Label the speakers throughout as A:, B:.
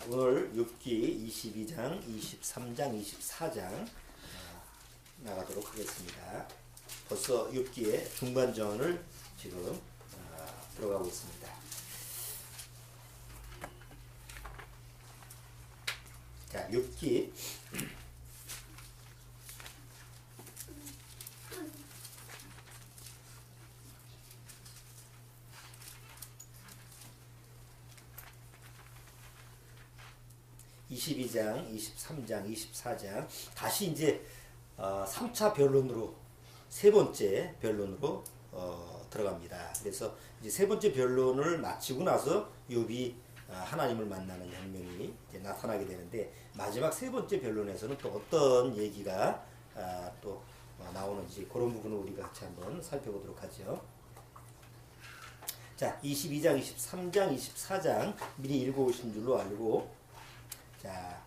A: 오늘 욥기 22장, 23장, 24장 나가도록 하겠습니다. 벌써 욥기의 중반전을 지금 들어가고 있습니다. 자, 욥기 22장, 23장, 24장 다시 이제 3차 변론으로 세 번째 변론으로 들어갑니다. 그래서 이제 세 번째 변론을 마치고 나서 욥이 하나님을 만나는 장면이 이제 나타나게 되는데 마지막 세 번째 변론에서는 또 어떤 얘기가 또 나오는지 그런 부분을 우리가 같이 한번 살펴보도록 하죠. 자, 22장, 23장, 24장 미리 읽어오신 줄로 알고 자,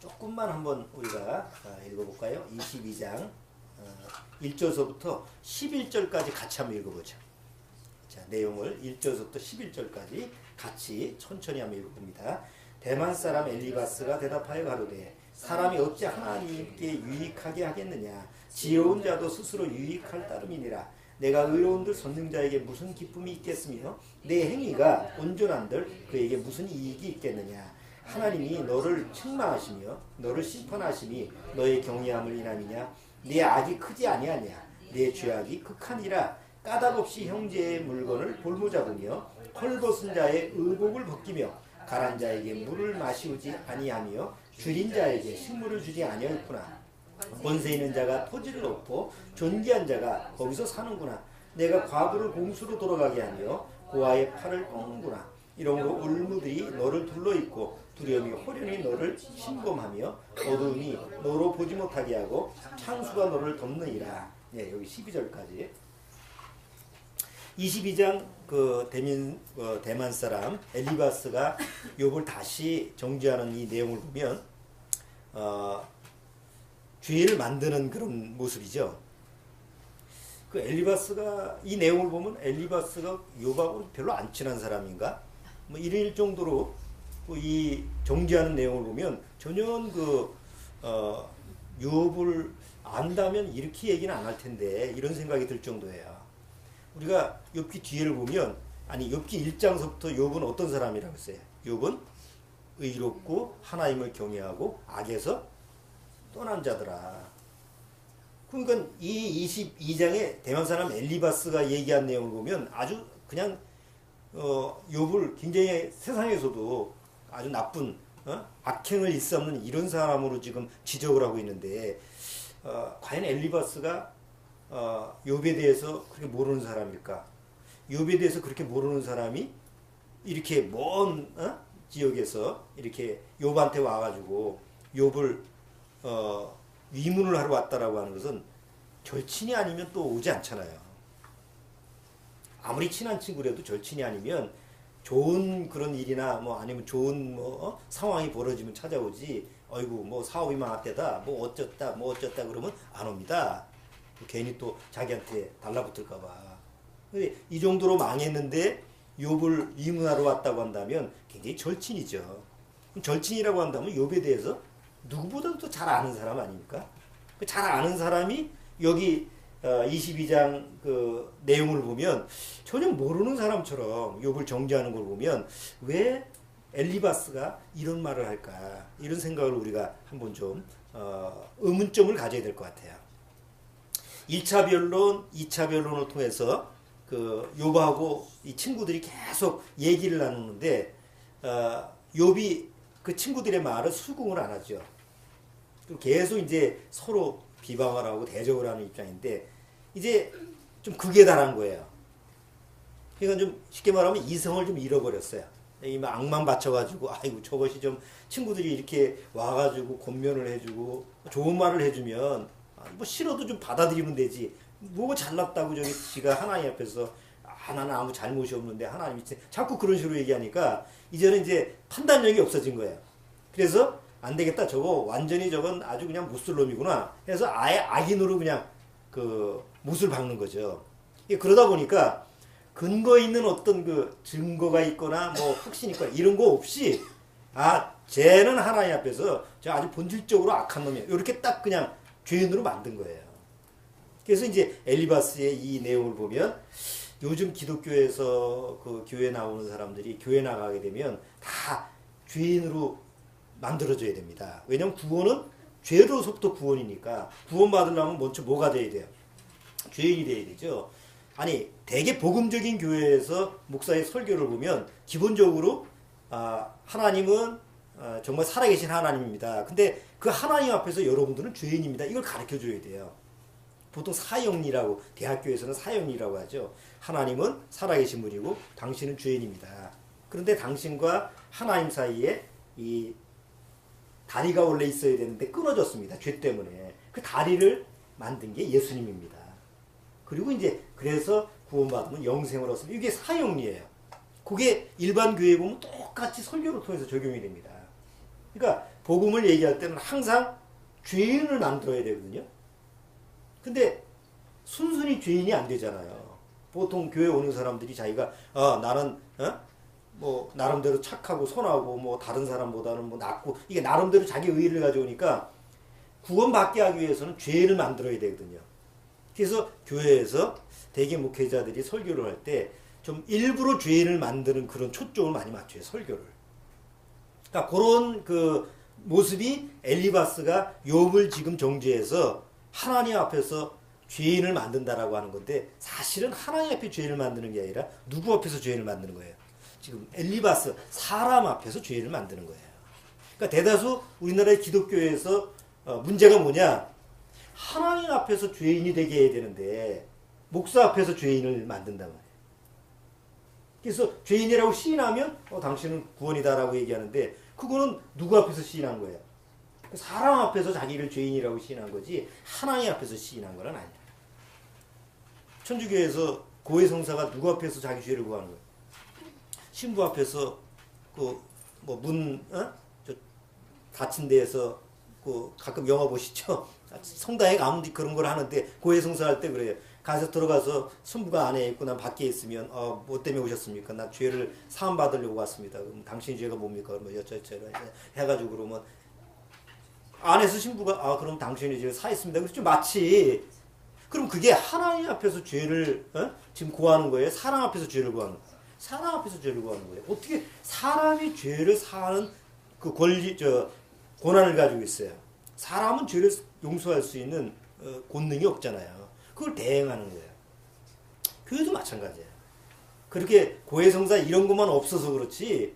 A: 조금만 한번 우리가 읽어볼까요? 22장 1절서부터 11절까지 같이 한번 읽어보죠. 자, 내용을 1절서부터 11절까지 같이 천천히 한번 읽어봅니다. 대만 사람 엘리바스가 대답하여 가로되 사람이 어찌 하나님께 유익하게 하겠느냐? 지혜로운 자도 스스로 유익할 따름이니라. 내가 의로운들 선능자에게 무슨 기쁨이 있겠으며 내 행위가 온전한들 그에게 무슨 이익이 있겠느냐? 하나님이 너를 책망하시며 너를 심판하심이 너의 경외함을 인함이냐? 네 악이 크지 아니하냐? 네 죄악이 극하니라. 까닭없이 형제의 물건을 볼모잡으며 헐벗은 자의 의복을 벗기며 가란 자에게 물을 마시우지 아니하며 줄인 자에게 식물을 주지 아니하였구나. 권세 있는 자가 토지를 얻고 존귀한 자가 거기서 사는구나. 내가 과부를 공수로 돌아가게 하며 고아의 팔을 꺾는구나. 이러므로 울무들이 너를 둘러있고 두려움이 호련히 너를 침범하며 어두움이 너로 보지 못하게 하고 창수가 너를 덮느니라. 네, 여기 12절까지. 22장 그 대만 사람 엘리바스가 욥을 다시 정죄하는 이 내용을 보면 죄를 만드는 그런 모습이죠. 그 엘리바스가 이 내용을 보면 엘리바스가 욥하고 별로 안 친한 사람인가? 뭐 이럴 정도로 이 정죄하는 내용을 보면 전혀 욥을 안다면 이렇게 얘기는 안 할 텐데 이런 생각이 들 정도예요. 우리가 욥기 뒤에를 보면 욥기 1장서부터 욥은 어떤 사람이라고 했어요? 욥은 의롭고 하나님을 경외하고 악에서 떠난 자더라. 그러니까 이 22장에 대만 사람 엘리바스가 얘기한 내용을 보면 아주 그냥 욥을 굉장히 세상에서도 아주 나쁜 악행을 일삼는 이런 사람으로 지금 지적을 하고 있는데 과연 엘리바스가 욥에 대해서 그렇게 모르는 사람일까? 욥에 대해서 그렇게 모르는 사람이 이렇게 먼 지역에서 이렇게 욥한테 와가지고 욥을 위문을 하러 왔다라고 하는 것은 절친이 아니면 또 오지 않잖아요. 아무리 친한 친구라도 절친이 아니면 좋은 그런 일이나 뭐 아니면 좋은 상황이 벌어지면 찾아오지. 어이구 뭐 사업이 망했대다 뭐 어쩌다 그러면 안 옵니다. 괜히 또 자기한테 달라붙을까봐. 이 정도로 망했는데 욥을 위문하러 왔다고 한다면 굉장히 절친이죠. 절친이라고 한다면 욥에 대해서 누구보다도 또 잘 아는 사람 아닙니까? 잘 아는 사람이 여기 22장 그 내용을 보면 전혀 모르는 사람처럼 욥을 정죄하는 걸 보면 왜 엘리바스가 이런 말을 할까? 이런 생각을 우리가 한번 좀 의문점을 가져야 될 것 같아요. 1차 변론, 2차 변론을 통해서 그 욥하고 이 친구들이 계속 얘기를 나누는데 욥이 그 친구들의 말을 수긍을 안 하죠. 계속 이제 서로 비방을 하고 대적을 하는 입장인데 이제 좀 극에 달한 거예요. 그러니까 좀 쉽게 말하면 이성을 좀 잃어버렸어요. 이 악만 바쳐가지고 아이고 저것이 좀 친구들이 이렇게 와가지고 권면을 해주고 좋은 말을 해주면 뭐 싫어도 좀 받아들이면 되지. 뭐 잘났다고 저기 지가 하나님 앞에서 나는 아무 잘못이 없는데 하나님이 자꾸 그런 식으로 얘기하니까 이제는 이제 판단력이 없어진 거예요. 그래서 안 되겠다. 완전히 저건 아주 그냥 무슬놈이구나 해서 아예 악인으로 그냥 그 못을 박는 거죠. 그러다 보니까 근거 있는 어떤 그 증거가 있거나 뭐 확신 있거나 이런 거 없이 쟤는 하나님 앞에서 저 아주 본질적으로 악한 놈이야. 이렇게 딱 그냥 죄인으로 만든 거예요. 그래서 이제 엘리바스의 이 내용을 보면 요즘 기독교에서 그 교회 나오는 사람들이 교회 나가게 되면 다 죄인으로 만들어져야 됩니다. 왜냐면 구원은 죄로서부터 구원이니까 구원받으려면 먼저 뭐가 돼야 돼요? 죄인이 돼야 되죠. 아니 대개 복음적인 교회에서 목사의 설교를 보면 기본적으로 하나님은 정말 살아계신 하나님입니다. 근데 그 하나님 앞에서 여러분들은 죄인입니다. 이걸 가르쳐줘야 돼요. 보통 사형리라고 대학교에서는 사형리라고 하죠. 하나님은 살아계신 분이고 당신은 죄인입니다. 그런데 당신과 하나님 사이에 이 다리가 원래 있어야 되는데 끊어졌습니다. 죄 때문에. 그 다리를 만든 게 예수님입니다. 그리고 이제 그래서 구원받으면 영생을 얻습니다. 이게 사형리예요. 그게 일반 교회에 보면 똑같이 설교를 통해서 적용이 됩니다. 그러니까 복음을 얘기할 때는 항상 죄인을 만들어야 되거든요. 근데 순순히 죄인이 안 되잖아요. 보통 교회 오는 사람들이 자기가 나는 뭐 나름대로 착하고 선하고 뭐 다른 사람보다는 뭐 낫고 이게 나름대로 자기 의의를 가져오니까 구원받게 하기 위해서는 죄를 만들어야 되거든요. 그래서 교회에서 대개 목회자들이 설교를 할 때 좀 일부러 죄인을 만드는 그런 초점을 많이 맞춰요. 설교를. 그러니까 그런 그 모습이 엘리바스가 욥을 지금 정죄해서 하나님 앞에서 죄인을 만든다라고 하는 건데 사실은 하나님 앞에 죄인을 만드는 게 아니라 누구 앞에서 죄인을 만드는 거예요. 지금 엘리바스 사람 앞에서 죄인을 만드는 거예요. 그러니까 대다수 우리나라의 기독교에서 문제가 뭐냐? 하나님 앞에서 죄인이 되게 해야 되는데 목사 앞에서 죄인을 만든단 말이에요. 그래서 죄인이라고 시인하면 당신은 구원이다라고 얘기하는데 그거는 누구 앞에서 시인한 거예요? 사람 앞에서 자기를 죄인이라고 시인한 거지 하나님 앞에서 시인한 건 아니야. 천주교에서 고해성사가 누구 앞에서 자기 죄를 구하는 거예요? 신부 앞에서 그 뭐 저 닫힌 데에서 그 가끔 영화 보시죠? 성당에 가면 그런 걸 하는데 고해성사 할 때 그래요. 가서 들어가서 신부가 안에 있고 난 밖에 있으면 뭐 때문에 오셨습니까? 나 죄를 사함 받으려고 왔습니다. 그럼 당신 죄가 뭡니까? 뭐 여쭤저쩌 해가지고 그러면 안에서 신부가 그럼 당신이 죄를 사했습니다. 그렇죠? 마치 그럼 그게 하나님 앞에서 죄를 지금 구하는 거예요? 사람 앞에서 죄를 구하는 거예요? 사람 앞에서 죄를 구하는 거예요. 어떻게 사람이 죄를 사하는 그 권한을 가지고 있어요. 사람은 죄를 용서할 수 있는 권능이 없잖아요. 그걸 대행하는 거예요. 교회도 마찬가지예요. 그렇게 고해성사 이런 것만 없어서 그렇지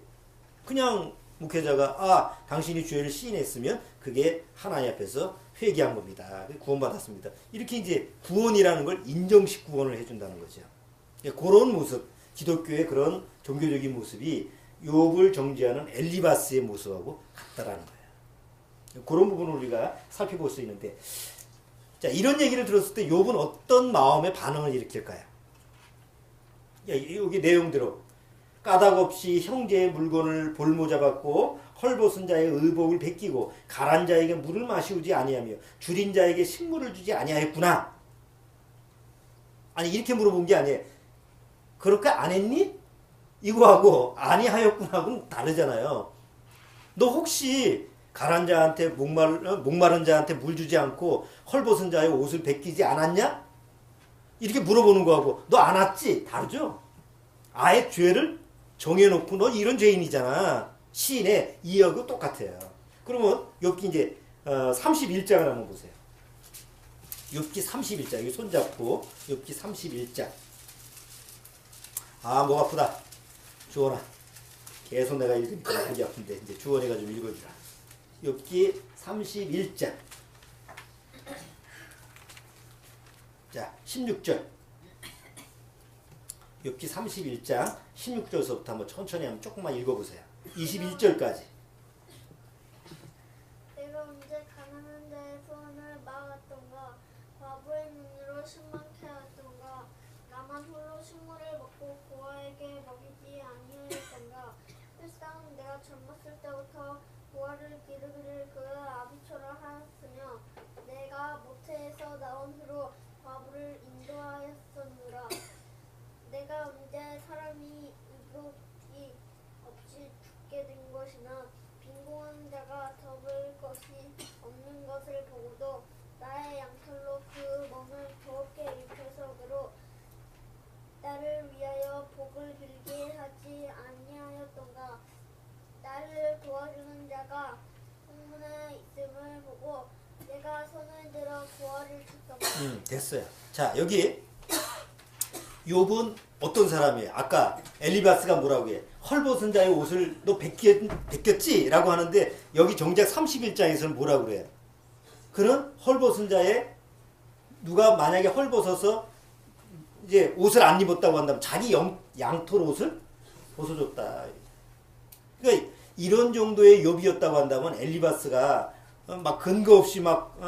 A: 그냥 목회자가 당신이 죄를 시인했으면 그게 하나님 앞에서 회개한 겁니다. 구원받았습니다. 이렇게 이제 구원이라는 걸 인정식 구원을 해준다는 거죠. 그런 모습, 기독교의 그런 종교적인 모습이 욥을 정죄하는 엘리바스의 모습하고 같다라는 거예요. 그런 부분을 우리가 살펴볼 수 있는데, 자, 이런 얘기를 들었을 때 욥은 어떤 마음의 반응을 일으킬까요? 여기 내용대로 까닭 없이 형제의 물건을 볼모잡았고 헐벗은 자의 의복을 베끼고 가란 자에게 물을 마시우지 아니하며 줄인 자에게 식물을 주지 아니하였구나. 아니 이렇게 물어본 게 아니에요. 그렇게 안 했니? 이거하고 아니하였구나하고는 다르잖아요. 너 혹시 가란 자한테 목마른 자한테 물 주지 않고 헐벗은 자의 옷을 베끼지 않았냐? 이렇게 물어보는 거하고 너 안 왔지? 다르죠? 아예 죄를 정해놓고 너 이런 죄인이잖아. 시인의 이하고 똑같아요. 그러면 욥기 이제 31장을 한번 보세요. 욥기 31장 여기 손잡고 욥기 31장. 목 아프다. 주원아. 계속 내가 읽으니까 목이 아픈데 이제 주원이가 좀 읽어주라. 욥기 31장. 자, 16절. 욥기 31장 16절서부터 한번 천천히 한번 조금만 읽어보세요. 21절까지.
B: 내가 언제 가난한 자의 소원을 막았던가 과부의 눈으로 신망케 하였던가 나만 홀로 식물을 먹고 고아에게 먹이지 아니하였던가 일상 내가 젊었을 때부터 고아를 기르기를 그 아비처럼 하였으며 내가 모태에서 나온 후로 과부를 인도하였었노라. 내가 언제 사람이 의복이 없이 죽게 된 것이나 것을 보고도 나의 양털로 그 몸을 더럽게 입혀서 그로 나를 위하여 복을 빌게 하지 아니하였던가. 나를 도와주는 자가 성문에 있음을 보고 내가 손을 들어 구하를 쳤던가.
A: 됐어요. 자, 여기 욥은 어떤 사람이에요? 아까 엘리바스가 뭐라고 해? 헐벗은 자의 옷을 너 벗겼지? 라고 하는데 여기 정작 31장에서는 뭐라고 그래요? 그는 헐벗은 자의 누가 만약에 헐벗어서 이제 옷을 안 입었다고 한다면 자기 양털 옷을 벗어줬다. 그러니까 이런 정도의 욥이었다고 한다면 엘리바스가 막 근거 없이 막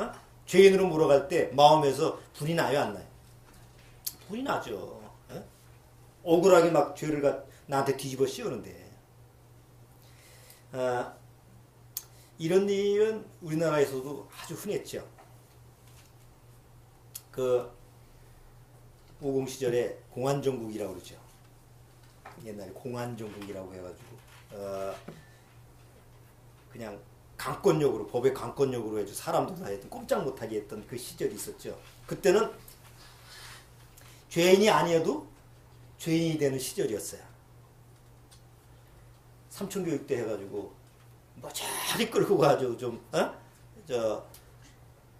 A: 죄인으로 몰아갈 때 마음에서 불이 나요, 안 나요? 불이 나죠. 억울하게 막 죄를 나한테 뒤집어 씌우는데. 이런 일은 우리나라에서도 아주 흔했죠. 그 50 시절에 공안정국이라고 그러죠. 옛날에 공안정국이라고 해가지고 그냥 강권력으로, 법의 강권력으로 해서 사람들 다 했던, 꼼짝 못하게 했던 그 시절이 있었죠. 그때는 죄인이 아니어도 죄인이 되는 시절이었어요. 삼촌교육 때 해가지고 뭐 저리 끌고 가지고 좀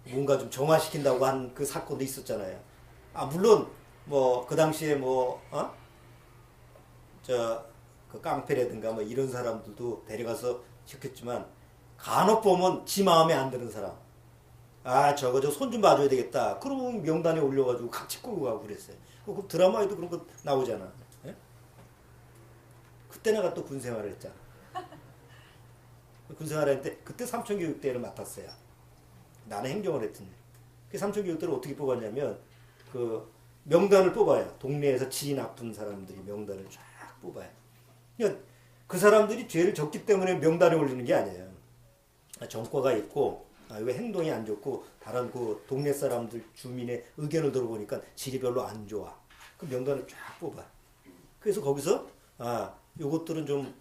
A: 뭔가 좀 정화시킨다고 한 그 사건도 있었잖아요. 물론 뭐 그 당시에 그 깡패라든가 뭐 이런 사람들도 데려가서 시켰지만 간혹 보면 지 마음에 안 드는 사람, 저거 손 좀 봐줘야 되겠다. 그러면 명단에 올려가지고 같이 끌고 가고 그랬어요. 그 드라마에도 그런 거 나오잖아. 예? 그때 내가 또 군생활을 했잖아. 군생활을 했는데 그때 삼촌교육대를 맡았어요. 나는 행정을 했더니. 그 삼촌교육대를 어떻게 뽑았냐면 그 명단을 뽑아요. 동네에서 질이 나쁜 사람들이 명단을 쫙 뽑아요. 그러니까 그 사람들이 죄를 졌기 때문에 명단에 올리는 게 아니에요. 전과가 있고 왜 행동이 안 좋고 다른 그 동네 사람들 주민의 의견을 들어보니까 질이 별로 안 좋아. 그 명단을 쫙 뽑아. 그래서 거기서 요것들은 좀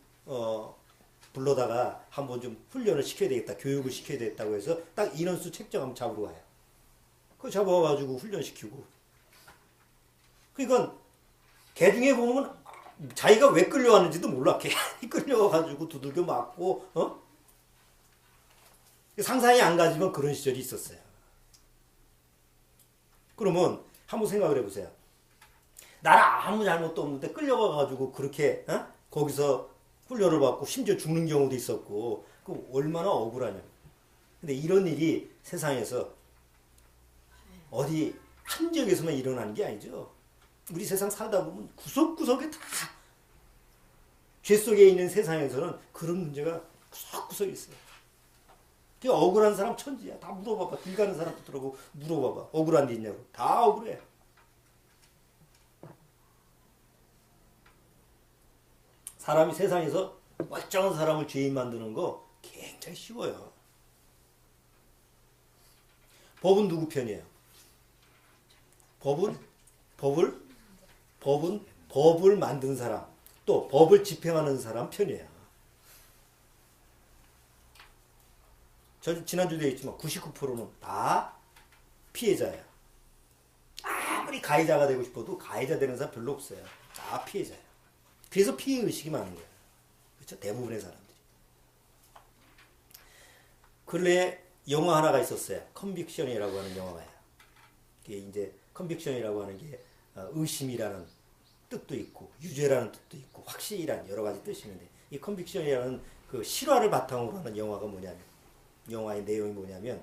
A: 불러다가 한번 좀 훈련을 시켜야 되겠다, 교육을 시켜야 되겠다고 해서 딱 인원수 책정하면 잡으러 가요. 그 잡아가지고 훈련시키고. 그러니까 개중에 보면 자기가 왜 끌려왔는지도 몰라. 괜히 끌려와가지고 두들겨 맞고 상상이 안 가지면 그런 시절이 있었어요. 그러면 한번 생각을 해보세요. 나는 아무 잘못도 없는데 끌려가가지고 그렇게 거기서 훈련을 받고 심지어 죽는 경우도 있었고 그 얼마나 억울하냐. 근데 이런 일이 세상에서 어디 한 지역에서만 일어나는 게 아니죠. 우리 세상 살다 보면 구석구석에 다 죄 속에 있는 세상에서는 그런 문제가 구석구석에 있어요. 그 억울한 사람 천지야. 다 물어봐봐. 길 가는 사람도 들어보고 물어봐봐. 억울한 데 있냐고. 다 억울해. 사람이 세상에서 멀쩡한 사람을 죄인 만드는 거 굉장히 쉬워요. 법은 누구 편이에요? 법을 만든 사람, 또 법을 집행하는 사람 편이에요. 저 지난주도 얘기했지만 99%는 다 피해자예요. 아무리 가해자가 되고 싶어도 가해자 되는 사람 별로 없어요. 다 피해자예요. 그래서 피해의식이 많은 거예요. 그렇죠? 대부분의 사람들이. 근래에 영화 하나가 있었어요. 컨빅션이라고 하는 영화가요. 이게 이제 컨빅션이라고 하는 게 의심이라는 뜻도 있고 유죄라는 뜻도 있고 확실이라는 여러 가지 뜻이 있는데 이 컨빅션이라는 그 실화를 바탕으로 하는 영화가 뭐냐면 영화의 내용이 뭐냐면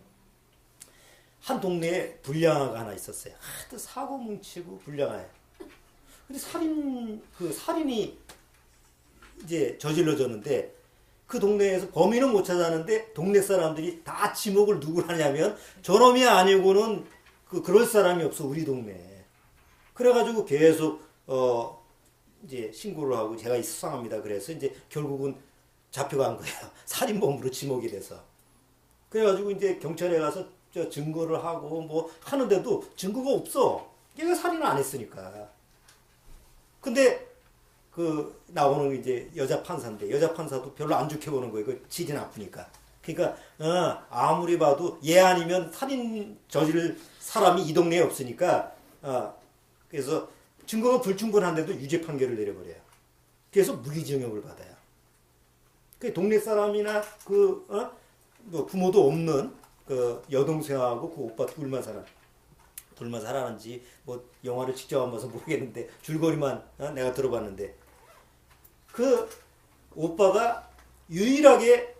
A: 한 동네에 불량아가 하나 있었어요. 하도 사고 뭉치고 불량아예요. 근데 살인이 이제 저질러졌는데 그 동네에서 범인은 못 찾았는데 동네 사람들이 다 지목을 누구 하냐면 저놈이 아니고는 그럴 사람이 없어 우리 동네에. 그래가지고 계속 이제 신고를 하고 제가 수상합니다. 그래서 이제 결국은 잡혀간 거예요. 살인범으로 지목이 돼서. 그래가지고 이제 경찰에 가서 증거를 하고 뭐 하는데도 증거가 없어. 얘가 살인을 안 했으니까. 근데 나오는 이제 여자 판사인데 여자 판사도 별로 안 좋게 보는 거예요. 그 질이 나쁘니까. 그러니까 아무리 봐도 얘 아니면 살인 저지를 사람이 이 동네에 없으니까 그래서 증거가 불충분한데도 유죄 판결을 내려버려요. 그래서 무기징역을 받아요. 그 동네 사람이나 뭐 부모도 없는 그 여동생하고 그 오빠 둘만 살았는지 뭐 영화를 직접 안 봐서 모르겠는데 줄거리만 내가 들어봤는데 그 오빠가 유일하게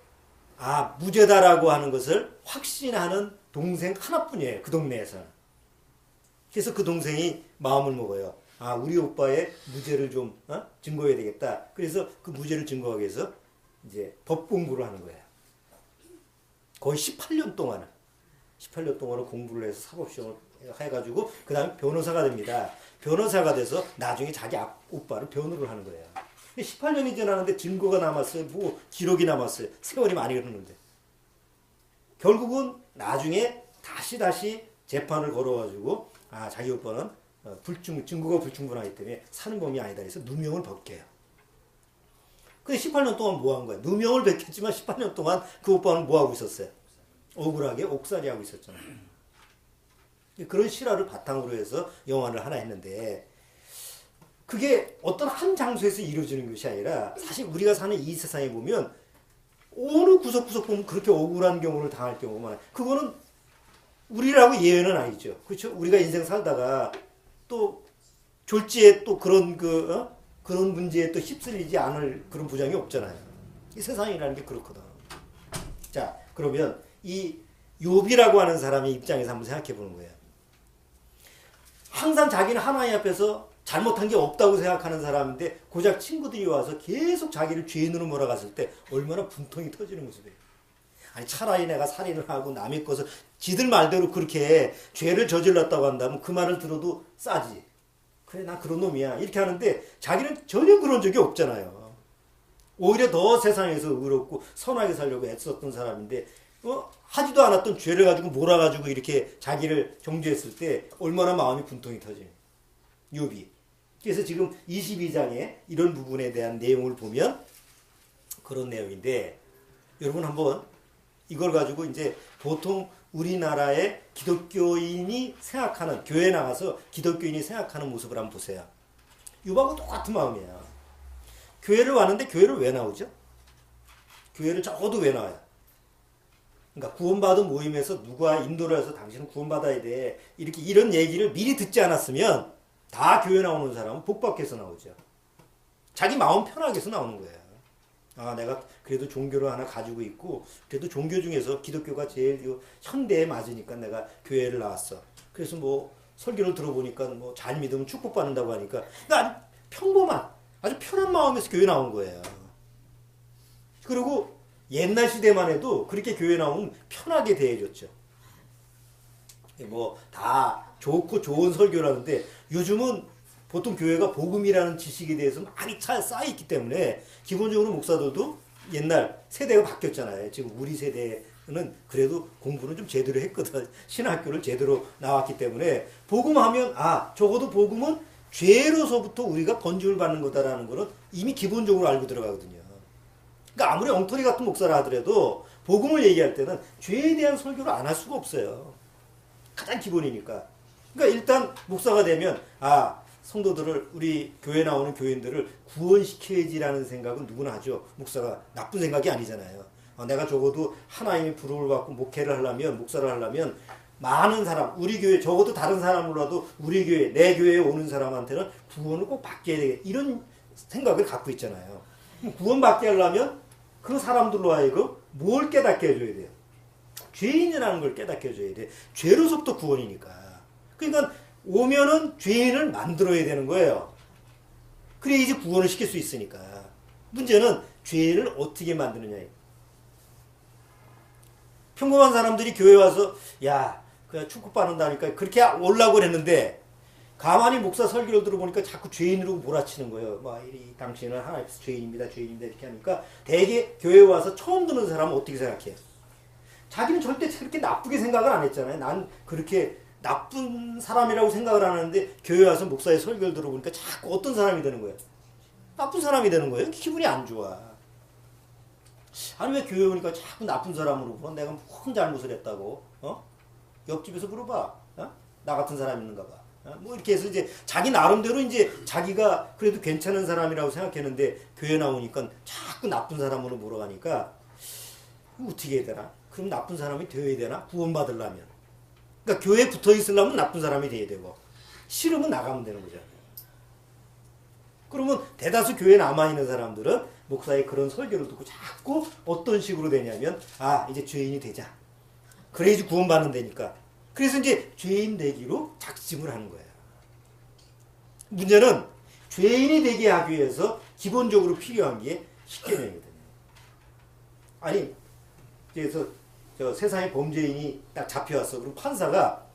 A: 무죄다라고 하는 것을 확신하는 동생 하나뿐이에요. 그 동네에서는. 그래서 그 동생이 마음을 먹어요. 우리 오빠의 무죄를 좀 증거해야 되겠다. 그래서 그 무죄를 증거하기 위해서 이제 법 공부를 하는 거예요. 거의 18년 동안을 공부를 해서 사법시험을 해가지고 그 다음에 변호사가 됩니다. 변호사가 돼서 나중에 자기 오빠를 변호를 하는 거예요. 18년이 지났는데 증거가 남았어요. 뭐 기록이 남았어요. 세월이 많이 흐르는데 결국은 나중에 다시 재판을 걸어가지고 자기 오빠는 증거가 불충분하기 때문에 사는 범위 아니다 해서 누명을 벗겨요. 근데 18년 동안 뭐 한 거야? 누명을 벗겼지만 18년 동안 그 오빠는 뭐 하고 있었어요? 억울하게 옥살이 하고 있었잖아요. 그런 실화를 바탕으로 해서 영화를 하나 했는데 그게 어떤 한 장소에서 이루어지는 것이 아니라 사실 우리가 사는 이 세상에 보면 어느 구석구석 보면 그렇게 억울한 경우를 당할 경우가 많아요. 그거는 우리라고 예외는 아니죠. 그렇죠? 우리가 인생 살다가 또 졸지에 또 그런 그런 문제에 또 휩쓸리지 않을 그런 부장이 없잖아요. 이 세상이라는 게 그렇거든. 자, 그러면 이 욥이라고 하는 사람의 입장에서 한번 생각해 보는 거예요. 항상 자기는 하나님 앞에서 잘못한 게 없다고 생각하는 사람인데 고작 친구들이 와서 계속 자기를 죄인으로 몰아갔을 때 얼마나 분통이 터지는 모습이에요. 아니 차라리 내가 살인을 하고 남의 것을 지들 말대로 그렇게 죄를 저질렀다고 한다면 그 말을 들어도 싸지. 그래 나 그런 놈이야 이렇게 하는데 자기는 전혀 그런 적이 없잖아요. 오히려 더 세상에서 의롭고 선하게 살려고 애썼던 사람인데 하지도 않았던 죄를 가지고 몰아가지고 이렇게 자기를 정죄했을 때 얼마나 마음이 분통이 터지니 욥이. 그래서 지금 22장에 이런 부분에 대한 내용을 보면 그런 내용인데 여러분 한번 이걸 가지고 이제 보통 우리나라의 기독교인이 생각하는 교회 나가서 기독교인이 생각하는 모습을 한번 보세요. 욥하고 똑같은 마음이에요. 교회를 왔는데 교회를 왜 나오죠? 교회를 적어도 왜 나와요? 그러니까 구원받은 모임에서 누가 인도를 해서 당신은 구원받아야 돼. 이런 얘기를 미리 듣지 않았으면 다 교회 나오는 사람은 복받게서 나오죠. 자기 마음 편하게 해서 나오는 거예요. 내가 그래도 종교를 하나 가지고 있고 그래도 종교 중에서 기독교가 제일 현대에 맞으니까 내가 교회를 나왔어. 그래서 뭐 설교를 들어보니까 뭐 잘 믿으면 축복받는다고 하니까 그러니까 평범한 아주 편한 마음에서 교회 나온 거예요. 그리고 옛날 시대만 해도 그렇게 교회 나오면 편하게 대해줬죠. 뭐 다 좋고 좋은 설교라는데 요즘은 보통 교회가 복음이라는 지식에 대해서 많이 쌓여있기 때문에 기본적으로 목사들도 옛날 세대가 바뀌었잖아요. 지금 우리 세대는 그래도 공부는 좀 제대로 했거든. 신학교를 제대로 나왔기 때문에 복음하면 적어도 복음은 죄로서부터 우리가 번짐을 받는 거다라는 거는 이미 기본적으로 알고 들어가거든요. 그러니까 아무리 엉터리 같은 목사라 하더라도 복음을 얘기할 때는 죄에 대한 설교를 안 할 수가 없어요. 가장 기본이니까. 그러니까 일단 목사가 되면 성도들을 우리 교회 나오는 교인들을 구원시켜야지라는 생각은 누구나 하죠. 목사가 나쁜 생각이 아니잖아요. 내가 적어도 하나님의 부름을 받고 목회를 하려면 목사를 하려면 많은 사람 우리 교회 적어도 다른 사람으로라도 우리 교회 내 교회에 오는 사람한테는 구원을 꼭 받게 되게 이런 생각을 갖고 있잖아요. 구원받게 하려면 그 사람들로 하여금 뭘 깨닫게 해줘야 돼요? 죄인이라는 걸 깨닫게 해줘야 돼. 죄로서부터 구원이니까. 그러니까 오면은 죄인을 만들어야 되는 거예요. 그래야 이제 구원을 시킬 수 있으니까. 문제는 죄인을 어떻게 만드느냐. 평범한 사람들이 교회 와서 그냥 축복받는다니까 그렇게 오려고 그랬는데 가만히 목사 설교를 들어보니까 자꾸 죄인으로 몰아치는 거예요. 당신은 하나님께서 죄인입니다. 이렇게 하니까 대개 교회에 와서 처음 듣는 사람은 어떻게 생각해요? 자기는 절대 그렇게 나쁘게 생각을 안 했잖아요. 난 그렇게 나쁜 사람이라고 생각을 안 하는데 교회 와서 목사의 설교를 들어보니까 자꾸 어떤 사람이 되는 거예요? 나쁜 사람이 되는 거예요. 기분이 안 좋아. 아니 왜 교회 오니까 자꾸 나쁜 사람으로 보나? 내가 무슨 잘못을 했다고? 옆집에서 물어봐. 나 같은 사람 있는가 봐. 뭐 이렇게 해서 이제 자기 나름대로 이제 자기가 그래도 괜찮은 사람이라고 생각했는데 교회 나오니까 자꾸 나쁜 사람으로 몰아가니까 어떻게 해야 되나? 그럼 나쁜 사람이 되어야 되나? 구원받으려면. 그러니까 교회에 붙어 있으려면 나쁜 사람이 돼야 되고 싫으면 나가면 되는 거죠. 그러면 대다수 교회에 남아있는 사람들은 목사의 그런 설교를 듣고 자꾸 어떤 식으로 되냐면 이제 죄인이 되자. 그래야지 구원받는 데니까. 그래서 이제 죄인 되기로 작심을 하는 거예요. 문제는 죄인이 되게 하기 위해서 기본적으로 필요한 게 십계명이거든요. 아니 그래서 저 세상에 범죄인이 딱 잡혀왔어. 그럼 판사가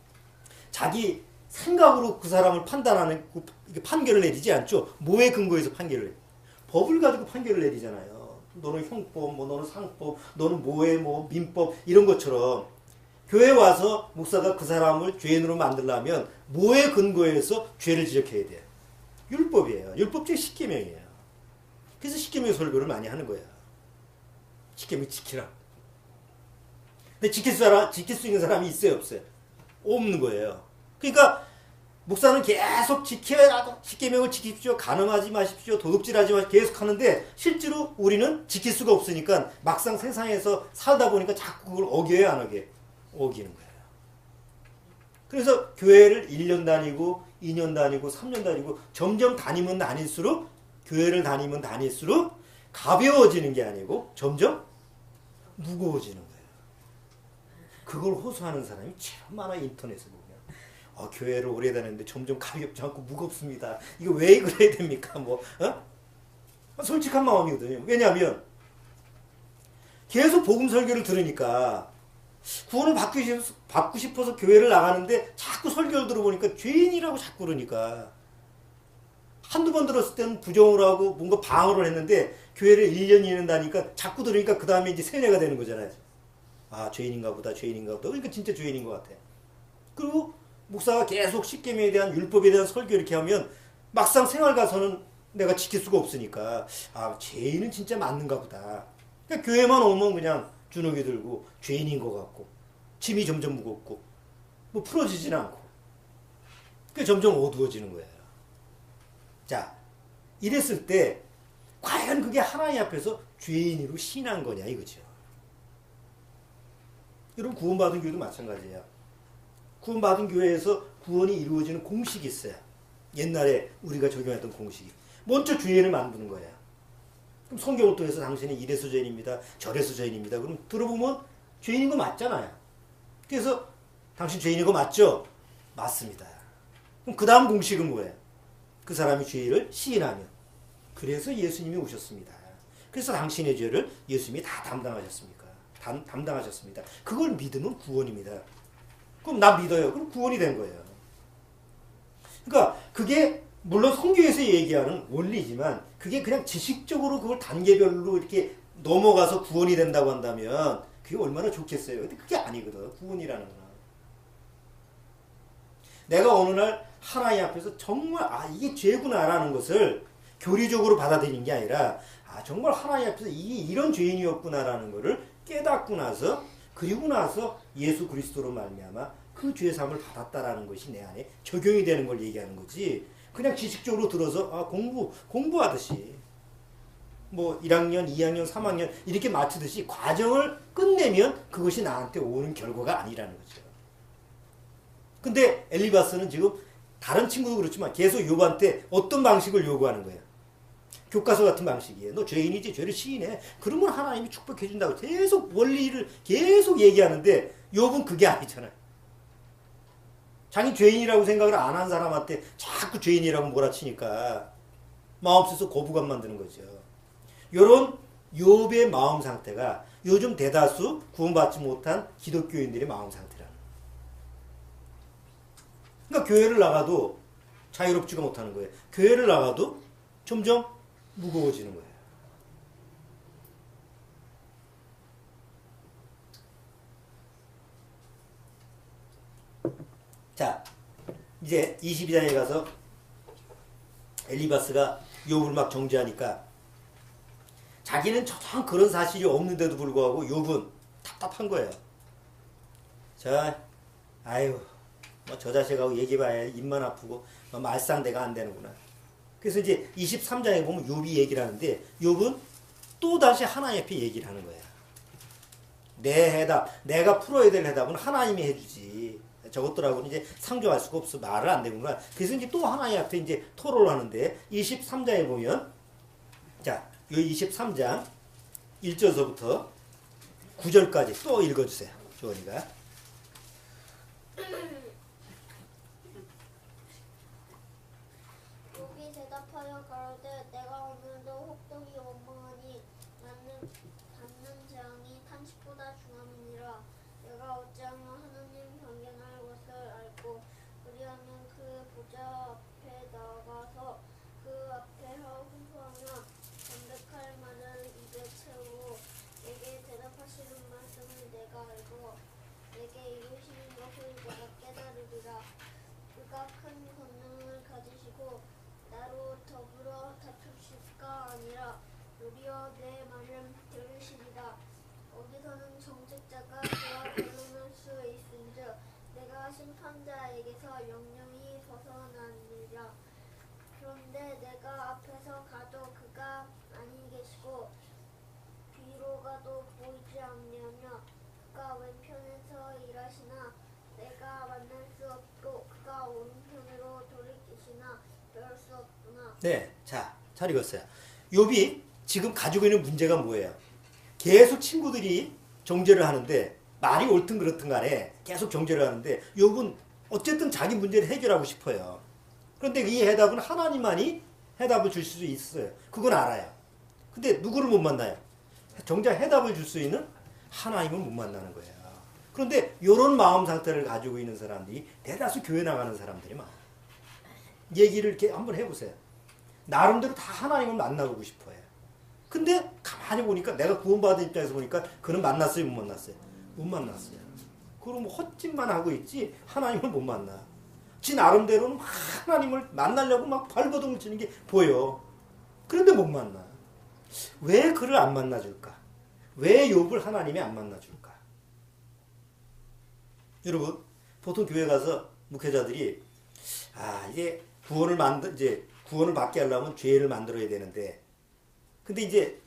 A: 자기 생각으로 그 사람을 판단하는 판결을 내리지 않죠. 뭐에 근거해서 판결을 내? 법을 가지고 판결을 내리잖아요. 너는 형법, 뭐 너는 상법, 너는 뭐해, 뭐 민법 이런 것처럼 교회 와서 목사가 그 사람을 죄인으로 만들려면 뭐에 근거해서 죄를 지적해야 돼요? 율법이에요. 율법 중에 십계명이에요. 그래서 십계명 설교를 많이 하는 거야. 십계명 지키라. 근데 지킬 수 있는 사람이 있어요, 없어요? 없는 거예요. 그러니까 목사는 계속 지켜야 십계명을 지킵시오. 간음하지 마십시오. 도둑질하지 마십시오. 계속 하는데 실제로 우리는 지킬 수가 없으니까 막상 세상에서 살다 보니까 자꾸 그걸 어겨야 안 어겨요? 어기는 거예요. 그래서 교회를 1년 다니고 2년 다니고 3년 다니고 점점 다니면 다닐수록 교회를 다니면 다닐수록 가벼워지는 게 아니고 점점 무거워지는 거예요. 그걸 호소하는 사람이 참 많아. 인터넷에 보면 교회를 오래 다녔는데 점점 가볍지 않고 무겁습니다. 이거 왜 그래야 됩니까? 솔직한 마음이거든요. 왜냐하면 계속 복음 설교를 들으니까 구원을 받고 싶어서 교회를 나가는데 자꾸 설교를 들어보니까 죄인이라고 자꾸 그러니까 한두 번 들었을 때는 부정을 하고 뭔가 방어를 했는데 교회를 1년 2년 다니까 자꾸 들으니까 그 다음에 이제 세뇌가 되는 거잖아요. 죄인인가 보다. 그러니까 진짜 죄인인 것 같아. 그리고 목사가 계속 십계명에 대한 율법에 대한 설교 이렇게 하면 막상 생활 가서는 내가 지킬 수가 없으니까 죄인은 진짜 맞는가 보다. 그러니까 교회만 오면 그냥 주눅이 들고 죄인인 것 같고 짐이 점점 무겁고 뭐 풀어지진 않고 그게 점점 어두워지는 거예요. 자, 이랬을 때 과연 그게 하나님 앞에서 죄인으로 신한 거냐 이거죠. 여러분 구원받은 교회도 마찬가지예요. 구원받은 교회에서 구원이 이루어지는 공식이 있어요. 옛날에 우리가 적용했던 공식이. 먼저 죄인을 만드는 거예요. 그럼 성경을 통해서 당신이 이래서 죄인입니다. 저래서 죄인입니다. 그럼 들어보면 죄인인 거 맞잖아요. 그래서 당신 죄인인 거 맞죠? 맞습니다. 그럼 그 다음 공식은 뭐예요? 그 사람이 죄를 시인하면. 그래서 예수님이 오셨습니다. 그래서 당신의 죄를 예수님이 다 담당하셨습니까? 담당하셨습니다. 그걸 믿으면 구원입니다. 그럼 나 믿어요. 그럼 구원이 된 거예요. 그러니까 그게 물론 성경에서 얘기하는 원리지만 그게 그냥 지식적으로 그걸 단계별로 이렇게 넘어가서 구원이 된다고 한다면 그게 얼마나 좋겠어요. 근데 그게 아니거든. 구원이라는 건. 내가 어느 날 하나님 앞에서 정말 이게 죄구나라는 것을 교리적으로 받아들이는 게 아니라 정말 하나님 앞에서 이게 이런 죄인이었구나라는 것을 깨닫고 나서 그리고 나서 예수 그리스도로 말미암아 그 죄사함을 받았다라는 것이 내 안에 적용이 되는 걸 얘기하는 거지. 그냥 지식적으로 들어서 공부하듯이 뭐 1학년, 2학년, 3학년 이렇게 마치듯이 과정을 끝내면 그것이 나한테 오는 결과가 아니라는 거죠. 근데 엘리바스는 지금 다른 친구도 그렇지만 계속 욥한테 어떤 방식을 요구하는 거예요. 교과서 같은 방식이에요. 너 죄인이지 죄를 시인해. 그러면 하나님이 축복해 준다고 계속 원리를 계속 얘기하는데 욥은 그게 아니잖아요. 자기 죄인이라고 생각을 안 한 사람한테 자꾸 죄인이라고 몰아치니까 마음속에서 거부감 만드는 거죠. 이런 욥의 마음 상태가 요즘 대다수 구원받지 못한 기독교인들의 마음 상태라는 거예요. 그러니까 교회를 나가도 자유롭지가 못하는 거예요. 교회를 나가도 점점 무거워지는 거예요. 자, 이제 22장에 가서 엘리바스가 욥을 막 정죄하니까 자기는 전혀 그런 사실이 없는데도 불구하고 욥은 답답한 거예요. 아유, 뭐 저 자식하고 얘기해봐야 입만 아프고 뭐 말상대가 안 되는구나. 그래서 이제 23장에 보면 욥이 얘기를 하는데 욥은 또 다시 하나님 앞에 얘기를 하는 거야. 내 해답, 내가 풀어야 될 해답은 하나님이 해주지. 저것들하고는 이제 상조할 수가 없어. 말을 안 되는구나. 그래서 이제 또 하나님 앞에 이제 토론을 하는데 23장에 보면 자, 이 23장 1절서부터 9절까지 또 읽어주세요. 조원이가.
B: 욥이 대답하여 가로되 내가 오늘도 혹독히 원망하니 받는 재앙이 탄식보다 중함이니라. 내가 어찌하면 하나님 경외할 것을 알고 그리하면 그 보좌 앞에 나가서 그 앞에 훈포하며 담백할 말을 입에 채우고 내게 대답하시는 말씀을 내가 알고 내게 이루시는 것을 내가 깨달으리라. 그가 큰 권능을 가지시고 나로 더불어 다투실까 아니라 도리어 내 말을 들으시리라. 어디서는 정직자가 그와 변론할 수 있은즉 내가 심판자에게서 영영이 벗어나느니라. 그런데 내가 앞에서 가도 그가 아니 계시고 뒤로 가도 보이지 않느냐. 그가 왼편에서 일하시나 내가 만날 수 없고 그가 오른편으로 돌이키시나 배울 수 없구나.
A: 네, 자, 잘 읽었어요. 욥이 지금 가지고 있는 문제가 뭐예요? 계속 친구들이 정죄를 하는데 말이 옳든 그렇든 간에 계속 정죄를 하는데 욥은 어쨌든 자기 문제를 해결하고 싶어요. 그런데 이 해답은 하나님만이 해답을 줄 수 있어요. 그건 알아요. 근데 누구를 못 만나요? 정작 해답을 줄 수 있는 하나님을 못 만나는 거예요. 그런데 이런 마음 상태를 가지고 있는 사람들이 대다수 교회 나가는 사람들이 많아요. 얘기를 이렇게 한번 해보세요. 나름대로 다 하나님을 만나보고 싶어요. 근데 가만히 보니까 내가 구원받은 입장에서 보니까 그는 만났어요, 못 만났어요? 못 만났어요. 그럼 헛짓만 하고 있지 하나님을 못 만나. 지 나름대로는 막 하나님을 만나려고 막 발버둥을 치는 게 보여. 그런데 못 만나. 왜 그를 안 만나줄까? 왜 욥을 하나님이 안 만나줄까? 여러분, 보통 교회 가서 목회자들이 이제 구원을 받게 하려면 죄를 만들어야 되는데, 근데 이제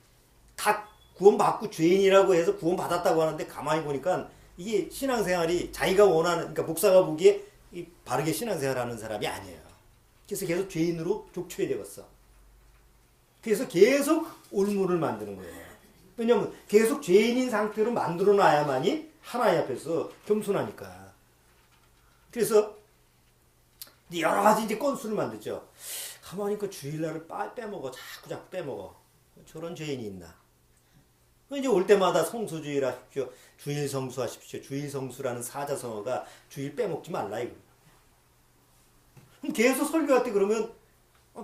A: 다 구원받고 죄인이라고 해서 구원받았다고 하는데 가만히 보니까 이게 신앙생활이 자기가 원하는, 그러니까 목사가 보기에 바르게 신앙생활하는 사람이 아니에요. 그래서 계속 죄인으로 족쳐야 되겠어. 그래서 계속 올무를 만드는 거예요. 왜냐하면 계속 죄인인 상태로 만들어 놔야만이 하나님 앞에서 겸손하니까. 그래서 여러 가지 이제 건수를 만들죠. 가만히 그 주일날을 빼먹어. 자꾸 빼먹어. 저런 죄인이 있나. 이제 올 때마다 성수주일 하십시오. 주일 성수하십시오. 주일 성수라는 사자성어가 주일 빼먹지 말라 이거. 그럼 계속 설교할 때 그러면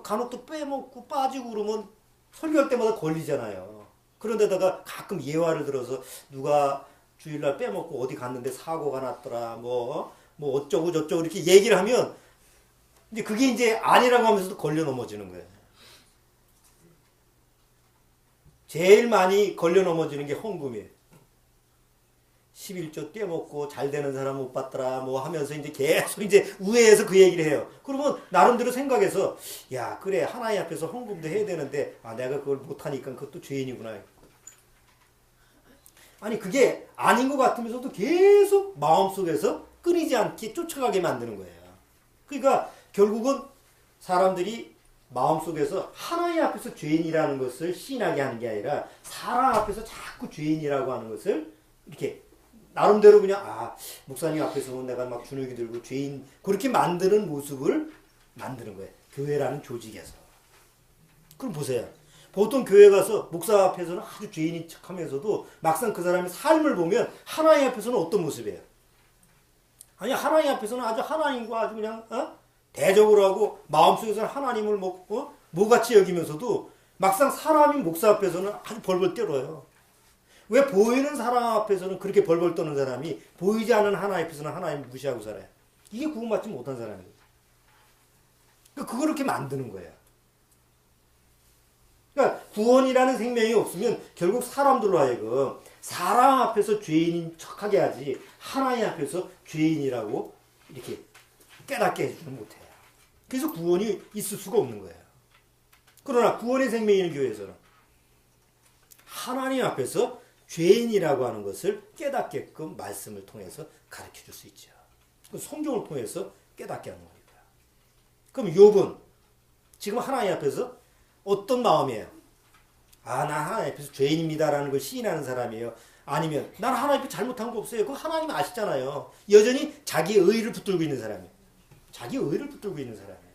A: 간혹 또 빼먹고 빠지고 그러면 설교할 때마다 걸리잖아요. 그런데다가 가끔 예화를 들어서 누가 주일날 빼먹고 어디 갔는데 사고가 났더라. 뭐 어쩌고 저쩌고 이렇게 얘기를 하면 이제 그게 이제 아니라고 하면서도 걸려 넘어지는 거예요. 제일 많이 걸려 넘어지는 게 헌금이에요. 11조 떼먹고 잘 되는 사람 못 봤더라 뭐 하면서 이제 계속 이제 우회해서 그 얘기를 해요. 그러면 나름대로 생각해서 야 그래 하나님 앞에서 헌금도 해야 되는데 내가 그걸 못하니까 그것도 죄인이구나. 아니 그게 아닌 것 같으면서도 계속 마음속에서 끊이지 않게 쫓아가게 만드는 거예요. 그러니까 결국은 사람들이 마음속에서 하나님 앞에서 죄인이라는 것을 시인하게 하는 게 아니라 사람 앞에서 자꾸 죄인이라고 하는 것을 이렇게 나름대로 그냥 목사님 앞에서는 내가 막 주눅이 들고 죄인 그렇게 만드는 모습을 만드는 거예요. 교회라는 조직에서. 그럼 보세요. 보통 교회 가서 목사 앞에서는 아주 죄인인 척하면서도 막상 그 사람의 삶을 보면 하나님 앞에서는 어떤 모습이에요? 아니 하나님 앞에서는 아주 하나님과 아주 그냥 대적으로 하고 마음속에서는 하나님을 뭐같이 여기면서도 막상 사람인 목사 앞에서는 아주 벌벌 떨어요. 왜 보이는 사람 앞에서는 그렇게 벌벌 떠는 사람이 보이지 않는 하나님 앞에서는 하나님을 무시하고 살아요? 이게 구원받지 못한 사람이에요. 그걸 그렇게 만드는 거예요. 그러니까 구원이라는 생명이 없으면 결국 사람들로 하여금 사람 앞에서 죄인인 척하게 하지 하나님 앞에서 죄인이라고 이렇게 깨닫게 해주지는 못해요. 그래서 구원이 있을 수가 없는 거예요. 그러나 구원의 생명이 있는 교회에서는 하나님 앞에서 죄인이라고 하는 것을 깨닫게끔 말씀을 통해서 가르쳐 줄 수 있죠. 성경을 통해서 깨닫게 하는 겁니다. 그럼 욥은 지금 하나님 앞에서 어떤 마음이에요? 아, 나 하나님 앞에서 죄인입니다라는 걸 시인하는 사람이에요. 아니면 난 하나님 앞에 잘못한 거 없어요. 그거 하나님 아시잖아요. 여전히 자기의 의의를 붙들고 있는 사람이에요. 자기의 의의를 붙들고 있는 사람이에요.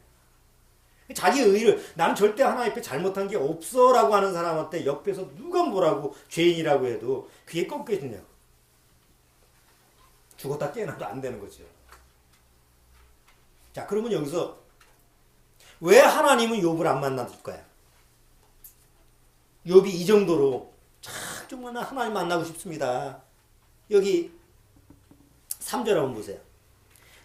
A: 자기의 의의를 나는 절대 하나님 앞에 잘못한 게 없어라고 하는 사람한테 옆에서 누가 뭐라고 죄인이라고 해도 그게 꺾여지냐고. 죽었다 깨어나도 안 되는 거죠. 자, 그러면 여기서 왜 하나님은 욥을 안 만나줄까요? 욥이 이 정도로 정말 나 하나님 만나고 싶습니다. 여기 3절 한번 보세요.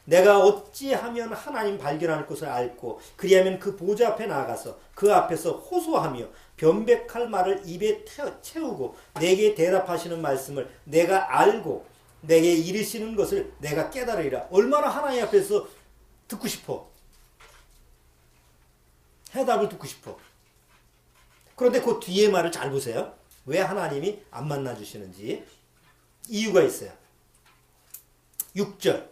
A: 내가 어찌하면 하나님 발견할 것을 알고 그리하면 그 보좌 앞에 나가서 그 앞에서 호소하며 변백할 말을 입에 채우고 내게 대답하시는 말씀을 내가 알고 내게 이르시는 것을 내가 깨달으리라. 얼마나 하나님 앞에서 듣고 싶어. 해답을 듣고 싶어. 그런데 그 뒤에 말을 잘 보세요. 왜 하나님이 안 만나주시는지 이유가 있어요. 6절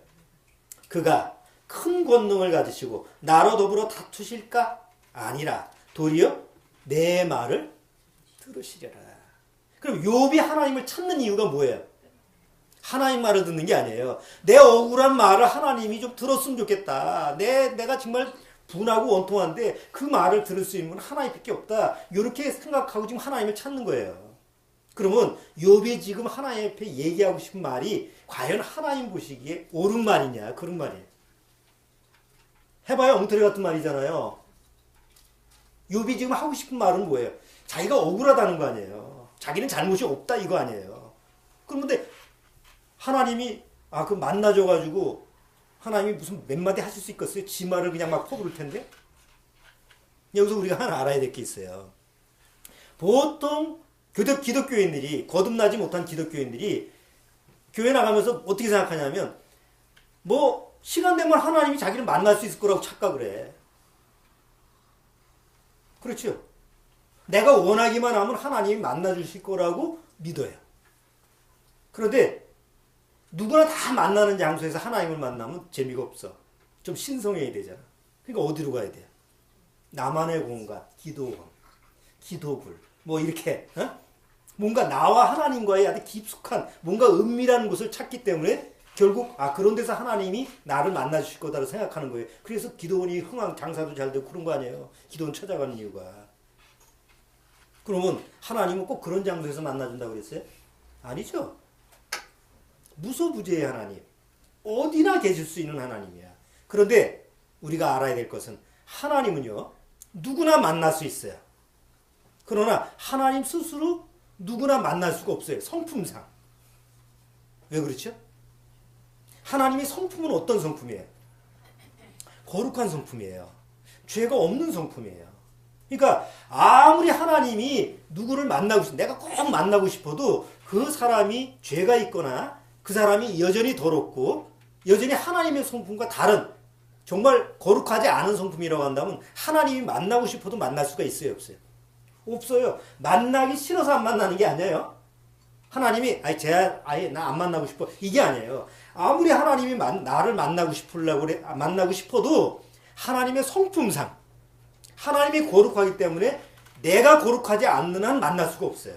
A: 그가 큰 권능을 가지시고 나로 더불어 다투실까? 아니라 도리어 내 말을 들으시려라. 그럼 욥이 하나님을 찾는 이유가 뭐예요? 하나님 말을 듣는 게 아니에요. 내 억울한 말을 하나님이 좀 들었으면 좋겠다. 내가 정말 분하고 원통한데 그 말을 들을 수 있는 건 하나님밖에 없다. 이렇게 생각하고 지금 하나님을 찾는 거예요. 그러면 욥이 지금 하나님 앞에 얘기하고 싶은 말이 과연 하나님 보시기에 옳은 말이냐 그런 말이에요. 해봐야 엉터리 같은 말이잖아요. 욥이 지금 하고 싶은 말은 뭐예요? 자기가 억울하다는 거 아니에요. 자기는 잘못이 없다 이거 아니에요. 그런데 하나님이 그 만나줘가지고 하나님이 무슨 몇 마디 하실 수 있겠어요? 지 말을 그냥 막 퍼부을 텐데? 여기서 우리가 하나 알아야 될 게 있어요. 보통 기독교인들이 거듭나지 못한 기독교인들이 교회 나가면서 어떻게 생각하냐면 뭐 시간 되면 하나님이 자기를 만날 수 있을 거라고 착각을 해. 그렇죠? 내가 원하기만 하면 하나님이 만나주실 거라고 믿어요. 그런데 누구나 다 만나는 장소에서 하나님을 만나면 재미가 없어. 좀 신성해야 되잖아. 그러니까 어디로 가야 돼요? 나만의 공간, 기도원, 기도굴 뭐 이렇게 뭔가 나와 하나님과의 아주 깊숙한 뭔가 은밀한 곳을 찾기 때문에 결국 그런 데서 하나님이 나를 만나주실 거다라고 생각하는 거예요. 그래서 기도원이 흥황 장사도 잘 되고 그런 거 아니에요. 기도원 찾아가는 이유가. 그러면 하나님은 꼭 그런 장소에서 만나준다고 그랬어요? 아니죠. 무소부재의 하나님. 어디나 계실 수 있는 하나님이야. 그런데 우리가 알아야 될 것은 하나님은요. 누구나 만날 수 있어요. 그러나 하나님 스스로 누구나 만날 수가 없어요. 성품상. 왜 그렇죠? 하나님의 성품은 어떤 성품이에요? 거룩한 성품이에요. 죄가 없는 성품이에요. 그러니까 아무리 하나님이 누구를 만나고 싶어 내가 꼭 만나고 싶어도 그 사람이 죄가 있거나 그 사람이 여전히 더럽고 여전히 하나님의 성품과 다른 정말 거룩하지 않은 성품이라고 한다면 하나님이 만나고 싶어도 만날 수가 있어요? 없어요? 없어요. 만나기 싫어서 안 만나는 게 아니에요. 하나님이 아예 나 안 만나고 싶어 이게 아니에요. 아무리 하나님이 나를 만나고 싶어도 하나님의 성품상 하나님이 거룩하기 때문에 내가 거룩하지 않는 한 만날 수가 없어요.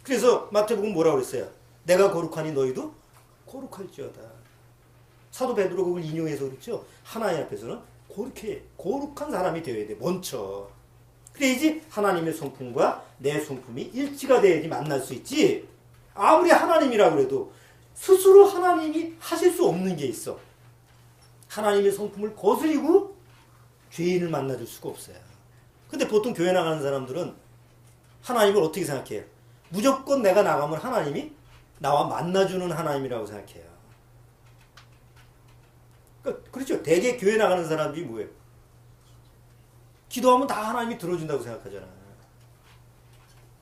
A: 그래서 마태복음 뭐라고 그랬어요? 내가 거룩하니 너희도 거룩할지어다. 사도 베드로 그걸 인용해서 그렇죠. 하나님 앞에서는 거룩한 사람이 되어야 돼. 먼저. 그래야지 하나님의 성품과 내 성품이 일치가 돼야지 만날 수 있지. 아무리 하나님이라고 해도 스스로 하나님이 하실 수 없는 게 있어. 하나님의 성품을 거스리고 죄인을 만나줄 수가 없어요. 근데 보통 교회 나가는 사람들은 하나님을 어떻게 생각해요? 무조건 내가 나가면 하나님이 나와 만나주는 하나님이라고 생각해요. 그렇죠. 대개 교회 나가는 사람들이 뭐예요? 기도하면 다 하나님이 들어준다고 생각하잖아.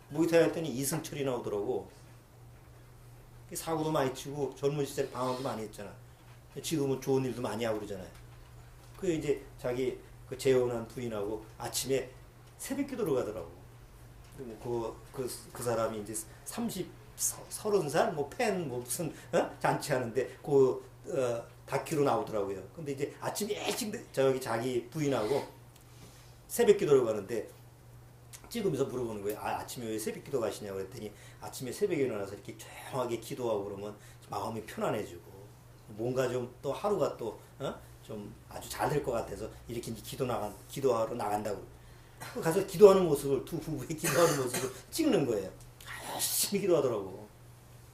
A: 모기타임 했더니 이승철이 나오더라고. 사고도 많이 치고 젊은 시절에 방황도 많이 했잖아. 지금은 좋은 일도 많이 하고 그러잖아요. 그 이제 자기 그 재혼한 부인하고 아침에 새벽 기도를 가더라고. 그 사람이 이제 30살 뭐 팬 뭐 무슨 잔치하는데 다큐로 나오더라고요. 근데 이제 아침 일찍 저기 자기 부인하고 새벽 기도를 가는데 찍으면서 물어보는 거예요. 아침에 왜 새벽 기도 가시냐고 그랬더니 아침에 새벽에 일어나서 이렇게 조용하게 기도하고 그러면 마음이 편안해지고 뭔가 좀 또 하루가 또 좀 아주 잘 될 것 같아서 이렇게 기도하러 나간다고. 가서 기도하는 모습을 두 부부의 기도하는 모습을 찍는 거예요. 열심히 기도하더라고.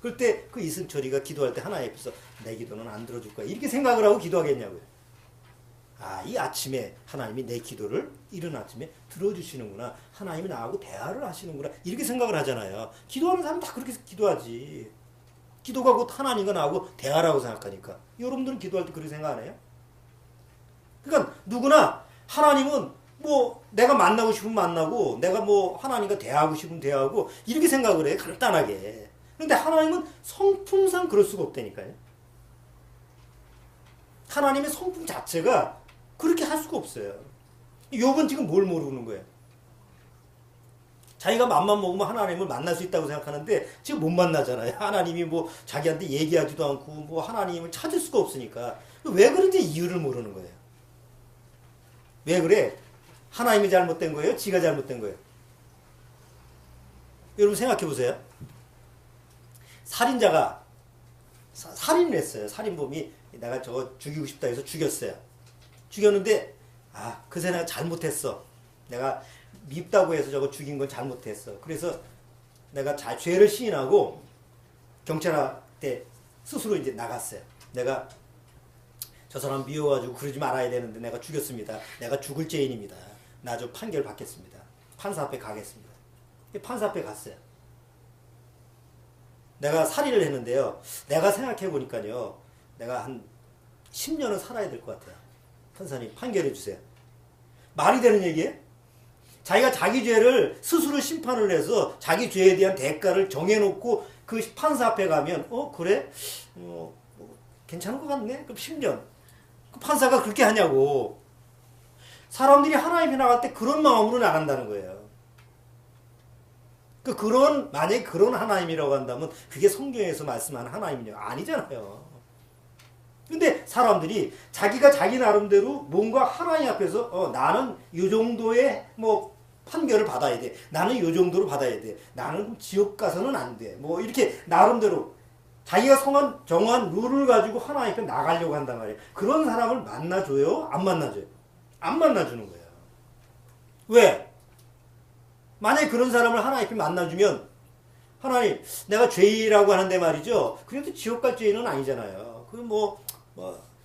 A: 그럴 때 그 이승철이가 기도할 때 하나님 앞에서 내 기도는 안 들어줄 거야 이렇게 생각을 하고 기도하겠냐고요. 이 아침에 하나님이 내 기도를 이른 아침에 들어주시는구나. 하나님이 나하고 대화를 하시는구나. 이렇게 생각을 하잖아요. 기도하는 사람은 다 그렇게 기도하지. 기도가 곧 하나님과 나하고 대화라고 생각하니까. 여러분들은 기도할 때 그렇게 생각 안 해요? 그러니까 누구나 하나님은 뭐 내가 만나고 싶으면 만나고 내가 뭐 하나님과 대화하고 싶으면 대화하고 이렇게 생각을 해. 간단하게. 그런데 하나님은 성품상 그럴 수가 없다니까요. 하나님의 성품 자체가 그렇게 할 수가 없어요. 욥은 지금 뭘 모르는 거예요? 자기가 맘만 먹으면 하나님을 만날 수 있다고 생각하는데 지금 못 만나잖아요. 하나님이 뭐 자기한테 얘기하지도 않고 뭐 하나님을 찾을 수가 없으니까. 왜 그런지 이유를 모르는 거예요. 왜 그래? 하나님이 잘못된 거예요? 지가 잘못된 거예요? 여러분 생각해 보세요. 살인자가 살인을 했어요. 살인범이 내가 저거 죽이고 싶다 해서 죽였어요. 죽였는데 그새 내가 잘못했어. 내가 밉다고 해서 저거 죽인 건 잘못했어. 그래서 내가 죄를 시인하고 경찰한테 스스로 이제 나갔어요. 내가 저 사람 미워가지고 그러지 말아야 되는데 내가 죽였습니다. 내가 죽을 죄인입니다. 나 좀 판결 받겠습니다. 판사 앞에 가겠습니다. 판사 앞에 갔어요. 내가 살인을 했는데요. 내가 생각해 보니까요. 내가 한 10년은 살아야 될 것 같아요. 판사님 판결해 주세요. 말이 되는 얘기예요? 자기가 자기 죄를 스스로 심판을 해서 자기 죄에 대한 대가를 정해놓고 그 판사 앞에 가면 그래? 괜찮은 것 같네? 그럼 10년. 그 판사가 그렇게 하냐고. 사람들이 하나님이 나갈 때 그런 마음으로 나간다는 거예요. 만약에 그런 하나님이라고 한다면 그게 성경에서 말씀하는 하나님이냐? 아니잖아요. 근데 사람들이 자기가 자기 나름대로 뭔가 하나님 앞에서 나는 이 정도의 뭐 판결을 받아야 돼. 나는 이 정도로 받아야 돼. 나는 지옥 가서는 안 돼. 뭐 이렇게 나름대로 자기가 정한 룰을 가지고 하나님 앞에 나가려고 한단 말이에요. 그런 사람을 만나줘요? 안 만나줘요? 안 만나주는 거예요. 왜? 만약에 그런 사람을 하나님 앞에 만나주면 하나님 내가 죄인이라고 하는데 말이죠. 그래도 지옥 갈 죄인은 아니잖아요.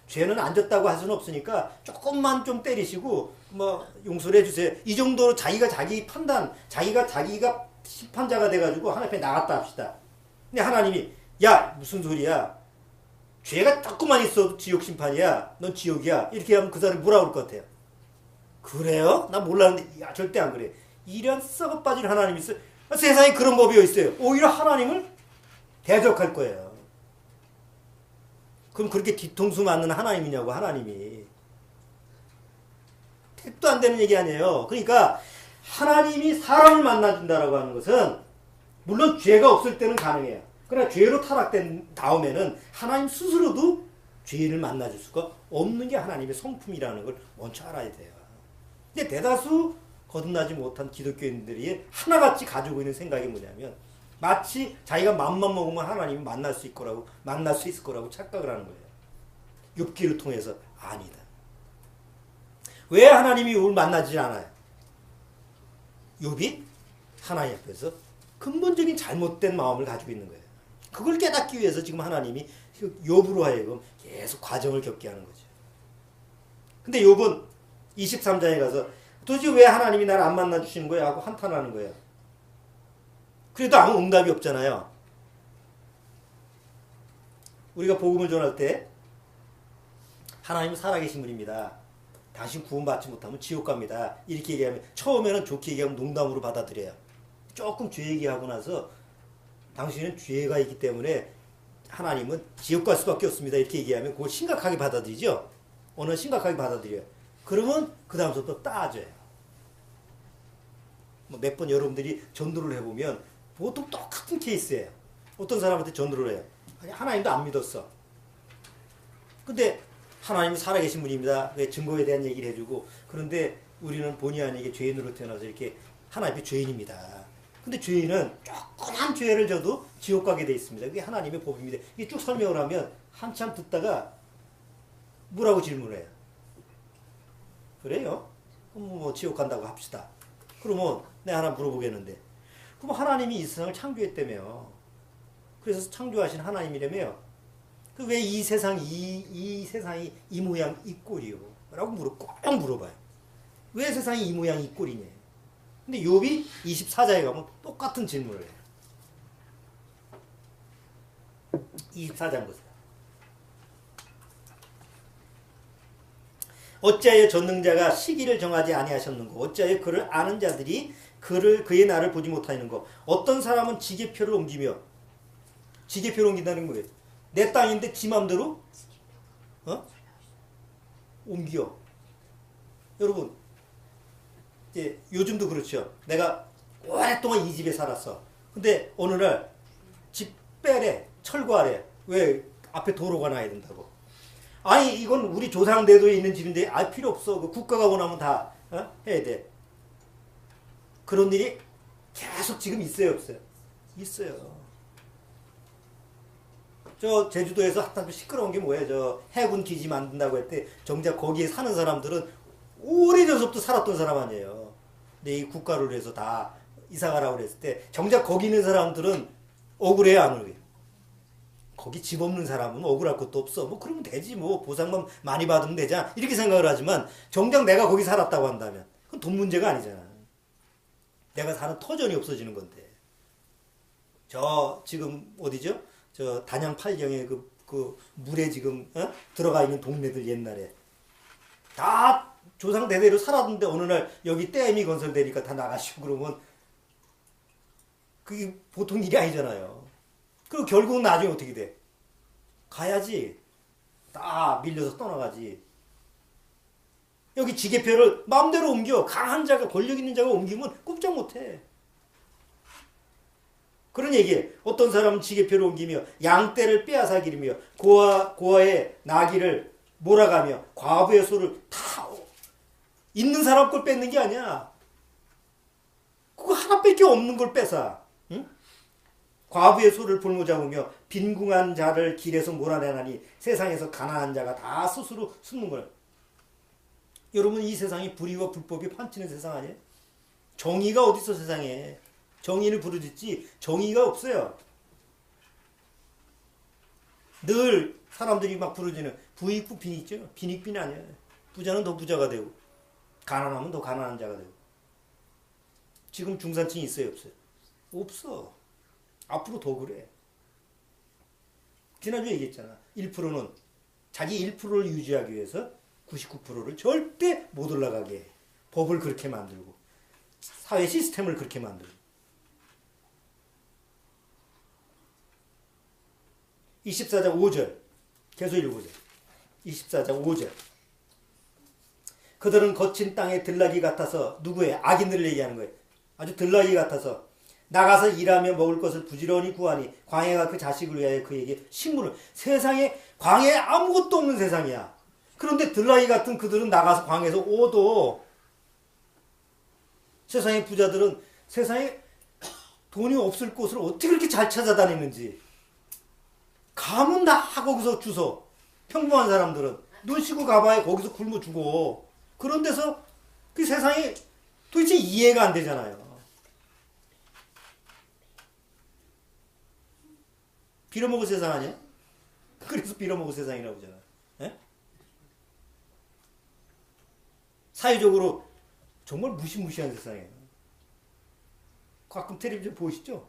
A: 죄는 안 졌다고 할 수는 없으니까 조금만 좀 때리시고 용서를 해주세요. 이 정도로 자기가 자기 판단, 자기가 심판자가 돼가지고 하나님 앞에 나갔다 합시다. 근데 하나님이 무슨 소리야? 죄가 조금만 있어도 지옥 심판이야. 넌 지옥이야. 이렇게 하면 그 사람이 뭐라 그럴 것 같아요? 그래요? 나 몰랐는데 절대 안 그래. 이런 썩어 빠질 하나님이 있어요. 세상에 그런 법이 있어요. 오히려 하나님을 대적할 거예요. 그럼 그렇게 뒤통수 맞는 하나님이냐고. 하나님이 택도 안 되는 얘기 아니에요. 그러니까 하나님이 사람을 만나준다라고 하는 것은 물론 죄가 없을 때는 가능해요. 그러나 죄로 타락된 다음에는 하나님 스스로도 죄인을 만나줄 수가 없는 게 하나님의 성품이라는 걸 먼저 알아야 돼요. 근데 대다수 거듭나지 못한 기독교인들이 하나같이 가지고 있는 생각이 뭐냐면 마치 자기가 맘만 먹으면 하나님이 만날 수 있을 거라고 착각을 하는 거예요. 욥기를 통해서 아니다. 왜 하나님이 욥을 만나지 않아요? 욥이 하나님 앞에서 근본적인 잘못된 마음을 가지고 있는 거예요. 그걸 깨닫기 위해서 지금 하나님이 욥으로 하여금 계속 과정을 겪게 하는 거죠. 근데 욥은 23장에 가서 도대체 왜 하나님이 나를 안 만나주시는 거야? 하고 한탄하는 거예요. 그래도 아무 응답이 없잖아요. 우리가 복음을 전할 때 하나님은 살아계신 분입니다. 당신 구원받지 못하면 지옥 갑니다. 이렇게 얘기하면 처음에는 좋게 얘기하면 농담으로 받아들여요. 조금 죄 얘기하고 나서 당신은 죄가 있기 때문에 하나님은 지옥 갈 수밖에 없습니다. 이렇게 얘기하면 그걸 심각하게 받아들이죠. 오늘 심각하게 받아들여요. 그러면 그 다음부터 따져요. 뭐 몇 번 여러분들이 전도를 해보면 보통 똑같은 케이스예요. 어떤 사람한테 전도를 해요. 아니, 하나님도 안 믿었어. 근데 하나님은 살아계신 분입니다. 왜 증거에 대한 얘기를 해주고, 그런데 우리는 본의 아니게 죄인으로 태어나서 이렇게 하나님의 죄인입니다. 근데 죄인은 조그만 죄를 져도 지옥 가게 돼 있습니다. 그게 하나님의 법입니다. 이게 쭉 설명을 하면 한참 듣다가 뭐라고 질문해요. 그래요? 그럼 뭐 지옥 간다고 합시다. 그러면 내가 하나 물어보겠는데, 그럼 하나님이 이 세상을 창조했다며. 그래서 창조하신 하나님이라며. 그 왜 이 세상이 이 모양 이 꼴이요? 라고 꼭 물어봐요. 왜 세상이 이 모양 이 꼴이냐? 근데 욥이 24장에 가면 똑같은 질문을 해요. 24장 보세요. 어찌하여 전능자가 시기를 정하지 아니하셨는고? 어찌하여 그를 아는 자들이 그의 날을 보지 못하는고? 어떤 사람은 지게표를 옮기며, 지게표를 옮긴다는 거예요. 내 땅인데 지 맘대로 옮겨. 여러분, 이제 요즘도 그렇죠. 내가 오랫동안 이 집에 살았어. 근데 어느 날 집 빼래, 철거하래. 왜? 앞에 도로가 나야 된다고. 아니, 이건 우리 조상 대도에 있는 집인데 필요 없어. 그 국가가 원하면 다 해야 돼. 그런 일이 계속 지금 있어요, 없어요? 있어요. 저 제주도에서 한참 시끄러운 게 뭐예요? 저 해군 기지 만든다고 했대. 정작 거기에 사는 사람들은 오래전부터 살았던 사람 아니에요. 근데 이 국가를 해서 다 이사 가라고 그랬을 때 정작 거기 있는 사람들은 억울해요, 안 억울해요? 거기 집 없는 사람은 억울할 것도 없어. 뭐 그러면 되지. 뭐 보상만 많이 받으면 되잖아. 이렇게 생각을 하지만 정작 내가 거기 살았다고 한다면 그건 돈 문제가 아니잖아. 내가 사는 터전이 없어지는 건데. 저 지금 어디죠? 저 단양 팔경에 그 물에 지금 들어가 있는 동네들 옛날에 다 조상 대대로 살았는데 어느 날 여기 댐이 건설되니까 다 나가시고 그러면 그게 보통 일이 아니잖아요. 그리고 결국은 나중에 어떻게 돼? 가야지. 다 밀려서 떠나가지. 여기 지게표를 마음대로 옮겨. 강한 자가, 권력 있는 자가 옮기면 꼼짝 못해. 그런 얘기에 어떤 사람은 지게표를 옮기며 양떼를 빼앗아 기르며 고아의 나귀를 몰아가며 과부의 소를 다 있는 사람 걸 뺏는 게 아니야. 그거 하나밖에 없는 걸 뺏어. 응? 과부의 소를 볼모 잡으며 빈궁한 자를 길에서 몰아내나니 세상에서 가난한 자가 다 스스로 숨는 거예요. 여러분, 이 세상이 불의와 불법이 판치는 세상 아니에요? 정의가 어디 있어 세상에. 정의를 부르짖지 정의가 없어요. 늘 사람들이 막 부르짖는 부익부 빈익죠. 빈익빈 아니에요. 부자는 더 부자가 되고 가난하면 더 가난한 자가 되고. 지금 중산층이 있어요, 없어요? 없어. 앞으로 더 그래. 지난주에 얘기했잖아. 1%는 자기 1%를 유지하기 위해서 99%를 절대 못 올라가게 해. 법을 그렇게 만들고 사회 시스템을 그렇게 만들고. 24장 5절 계속 읽어보자. 24장 5절 그들은 거친 땅의 들나귀 같아서 누구의? 악인들을 얘기하는 거예요. 아주 들나귀 같아서 나가서 일하며 먹을 것을 부지런히 구하니 광야가 그 자식을 위하여 그에게 식물을. 세상에 광야에 아무것도 없는 세상이야. 그런데 들나귀 같은 그들은 나가서 광야에서 오도. 세상의 부자들은 세상에 돈이 없을 곳을 어떻게 그렇게 잘 찾아다니는지. 가면 다 거기서 주워. 평범한 사람들은 눈 씻고 가봐야 거기서 굶어 죽어. 그런 데서 그 세상이 도대체 이해가 안 되잖아요. 빌어먹을 세상 아니야? 그래서 빌어먹을 세상이라고 하잖아. 예? 사회적으로 정말 무시무시한 세상이에요. 가끔 텔레비전 보시죠?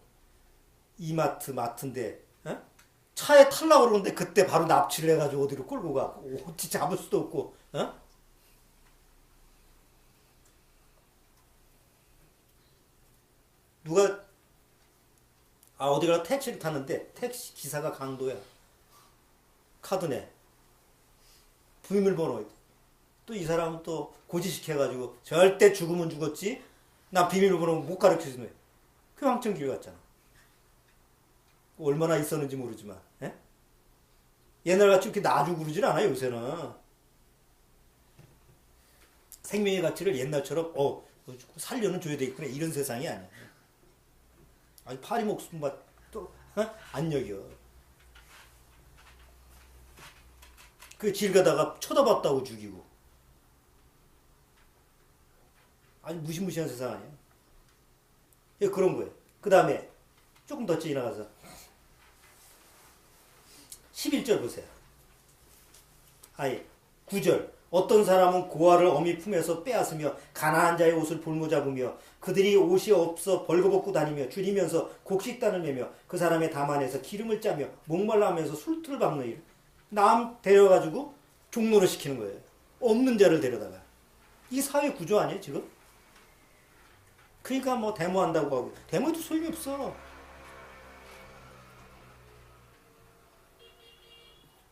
A: 이마트, 마트인데 예? 차에 타려고 그러는데 그때 바로 납치를 해가지고 어디로 끌고 가. 어찌 잡을 수도 없고. 어? 누가 어디 가서 택시를 탔는데 택시 기사가 강도야. 카드네. 비밀번호. 또 이 사람은 또 고지시켜가지고 절대 죽으면 죽었지. 나 비밀번호 못 가르쳐주네. 그 황천길 갔잖아. 얼마나 있었는지 모르지만. 예? 옛날같이 이렇게 놔주고 그러질 않아 요새는. 생명의 가치를 옛날처럼 살려는 줘야 되겠구나 이런 세상이 아니야. 아니 파리 목숨 또 안 여겨. 그 길 가다가 쳐다봤다고 죽이고. 아니 무시무시한 세상 아니야. 예, 그런 거예요. 그 다음에 조금 더 지나가서 11절 보세요. 아니 9절 어떤 사람은 고아를 어미 품에서 빼앗으며 가난한 자의 옷을 볼모잡으며 그들이 옷이 없어 벌거벗고 다니며 줄이면서 곡식단을 매며 그 사람의 담 안에서 기름을 짜며 목말라 하면서 술틀을 밟는 일. 남 데려가지고 종로를 시키는 거예요. 없는 자를 데려다가. 이 사회 구조 아니에요 지금? 그러니까 뭐 데모한다고 하고 데모도 소용이 없어.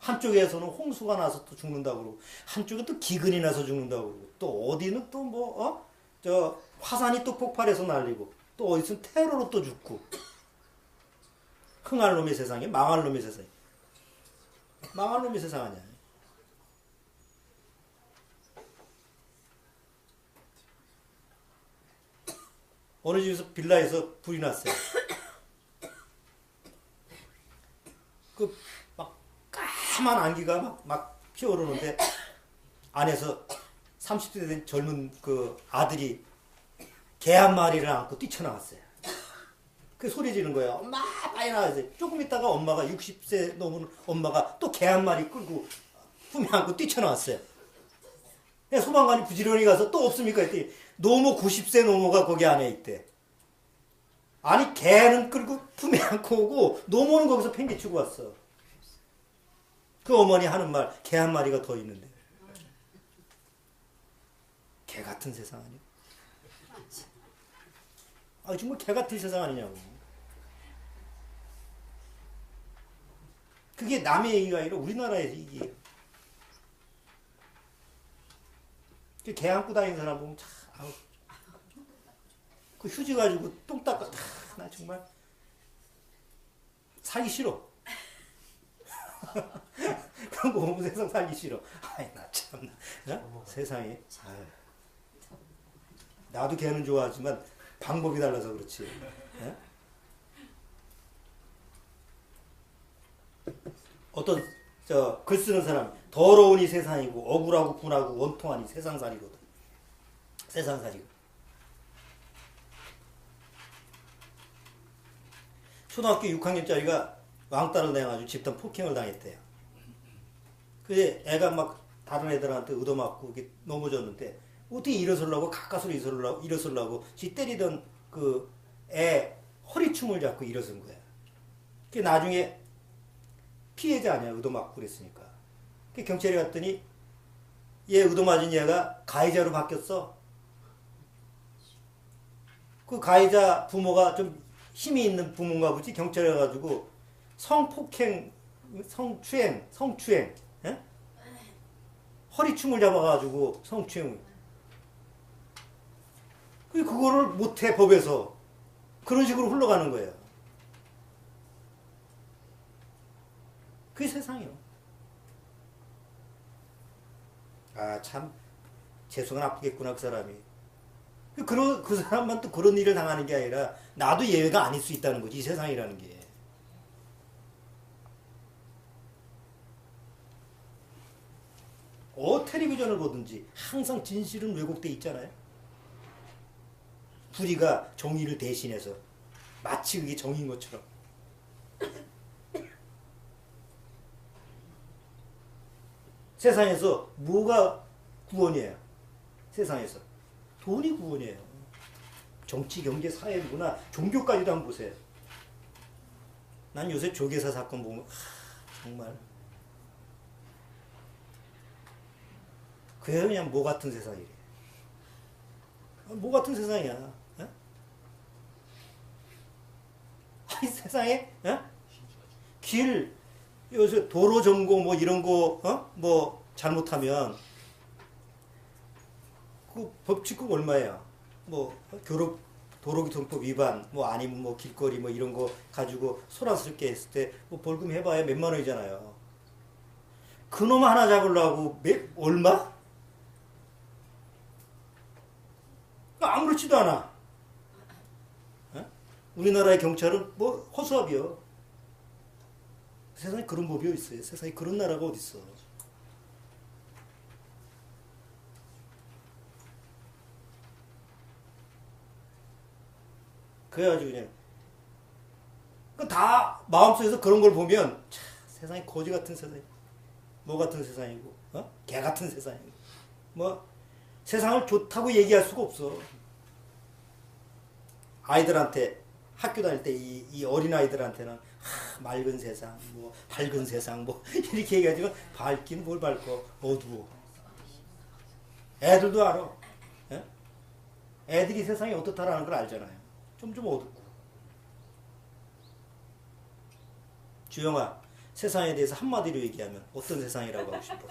A: 한쪽에서는 홍수가 나서 또 죽는다고 그러고 한쪽에 또 기근이 나서 죽는다고 그러고 또 어디는 또 뭐 화산이 또 폭발해서 날리고 또 어디서는 테러로 또 죽고. 흥할 놈의 세상에 망할 놈의 세상에. 망할 놈의 세상 아니야. 어느 집에서 빌라에서 불이 났어요. 막 까만 안기가 막 피어오르는데 안에서 30대 된 젊은 그 아들이 개 한 마리를 안고 뛰쳐나왔어요. 그 소리 지르는 거예요. 엄마 빨리 나와주세요. 조금 있다가 엄마가 60세 넘은 엄마가 또 개 한 마리 끌고 품에 안고 뛰쳐나왔어요. 소방관이 부지런히 가서 또 없습니까? 했더니 노모 90세 노모가 거기 안에 있대. 아니 개는 끌고 품에 안고 오고 노모는 거기서 팽개치고 왔어. 그 어머니 하는 말, 개 한 마리가 더 있는데. 개 같은 세상 아니야? 정말 개 같은 세상 아니냐고. 그게 남의 얘기가 아니라 우리나라의 얘기예요. 개 안고 다니는 사람 보면 참, 그 휴지 가지고 똥 닦아, 나 정말 살기 싫어. 그런 거 보면 세상 살기 싫어. 아이, 나 참나. 세상에. 나도 개는 좋아하지만 방법이 달라서 그렇지. 어떤 글 쓰는 사람 더러우니 세상이고 억울하고 분하고 원통하니 세상살이거든. 세상살이고. 초등학교 6학년짜리가 왕따를 당해가지고 집단 폭행을 당했대요. 그래 애가 막 다른 애들한테 얻어맞고 이렇게 넘어졌는데 어떻게 일어서려고 가까스로 일어서려고 지 때리던 그 애 허리춤을 잡고 일어선 거야. 그 나중에 피해자 아니야. 얻어맞고 그랬으니까. 그 경찰에 갔더니 얘 얻어맞은 얘가 가해자로 바뀌었어. 그 가해자 부모가 좀 힘이 있는 부모인가 보지. 경찰에 가가지고 성폭행, 성추행, 예? 허리춤을 잡아가지고 성추행. 그거를 못해 법에서. 그런 식으로 흘러가는 거예요. 그게 세상이요. 참 재수가 나쁘겠구나 그 사람이. 그 사람만 또 그런 일을 당하는 게 아니라 나도 예외가 아닐 수 있다는 거지. 이 세상이라는 게. 텔레비전을 보든지 항상 진실은 왜곡돼 있잖아요. 불의가 정의를 대신해서 마치 그게 정의인 것처럼. 세상에서 뭐가 구원이에요? 세상에서 돈이 구원이에요. 정치, 경제, 사회, 문화, 종교까지도 한번 보세요. 난 요새 조계사 사건 보면 정말 그냥 뭐 같은 세상이래. 뭐 같은 세상이야. 에? 이 세상에 길 요새 도로 점거 뭐 이런 거 뭐 잘못하면 그 법칙금 얼마예요? 뭐 도로교통법 위반 뭐 아니면 뭐 길거리 뭐 이런 거 가지고 소란스럽게 했을 때 뭐 벌금 해봐야 몇만 원이잖아요. 그놈 하나 잡으려고 얼마? 아무렇지도 않아. 우리나라의 경찰은 뭐 허수아비요. 세상에 그런 법이 어디 있어요? 세상에 그런 나라가 어디 있어? 그래가지고 그냥 다 마음속에서 그런 걸 보면 참, 세상에 거지 같은 세상, 뭐 같은 세상이고, 개 같은 세상이고, 뭐 세상을 좋다고 얘기할 수가 없어. 아이들한테 학교 다닐 때 이 어린 아이들한테는 맑은 세상, 뭐 밝은 세상, 뭐 이렇게 얘기하지만 밝긴 뭘 밝고 어두워. 애들도 알아. 예? 애들이 세상이 어떻다라는 걸 알잖아요. 좀 어둡고. 주영아, 세상에 대해서 한마디로 얘기하면 어떤 세상이라고 하고 싶어?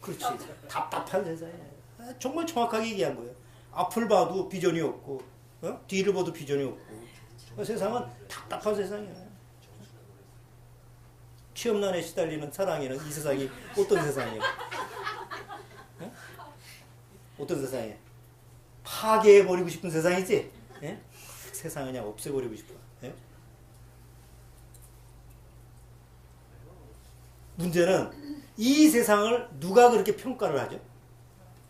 A: 그렇지. 답답한 세상이야. 정말 정확하게 얘기한 거예요. 앞을 봐도 비전이 없고, 뒤를 봐도 비전이 없고. 세상은 답답한 세상이야. 취업난에 시달리는 사랑이는 이 세상이 어떤 세상이에요? 어떤 세상이에요? 파괴해버리고 싶은 세상이지? 예? 세상을 그냥 없애버리고 싶어. 예? 문제는 이 세상을 누가 그렇게 평가를 하죠?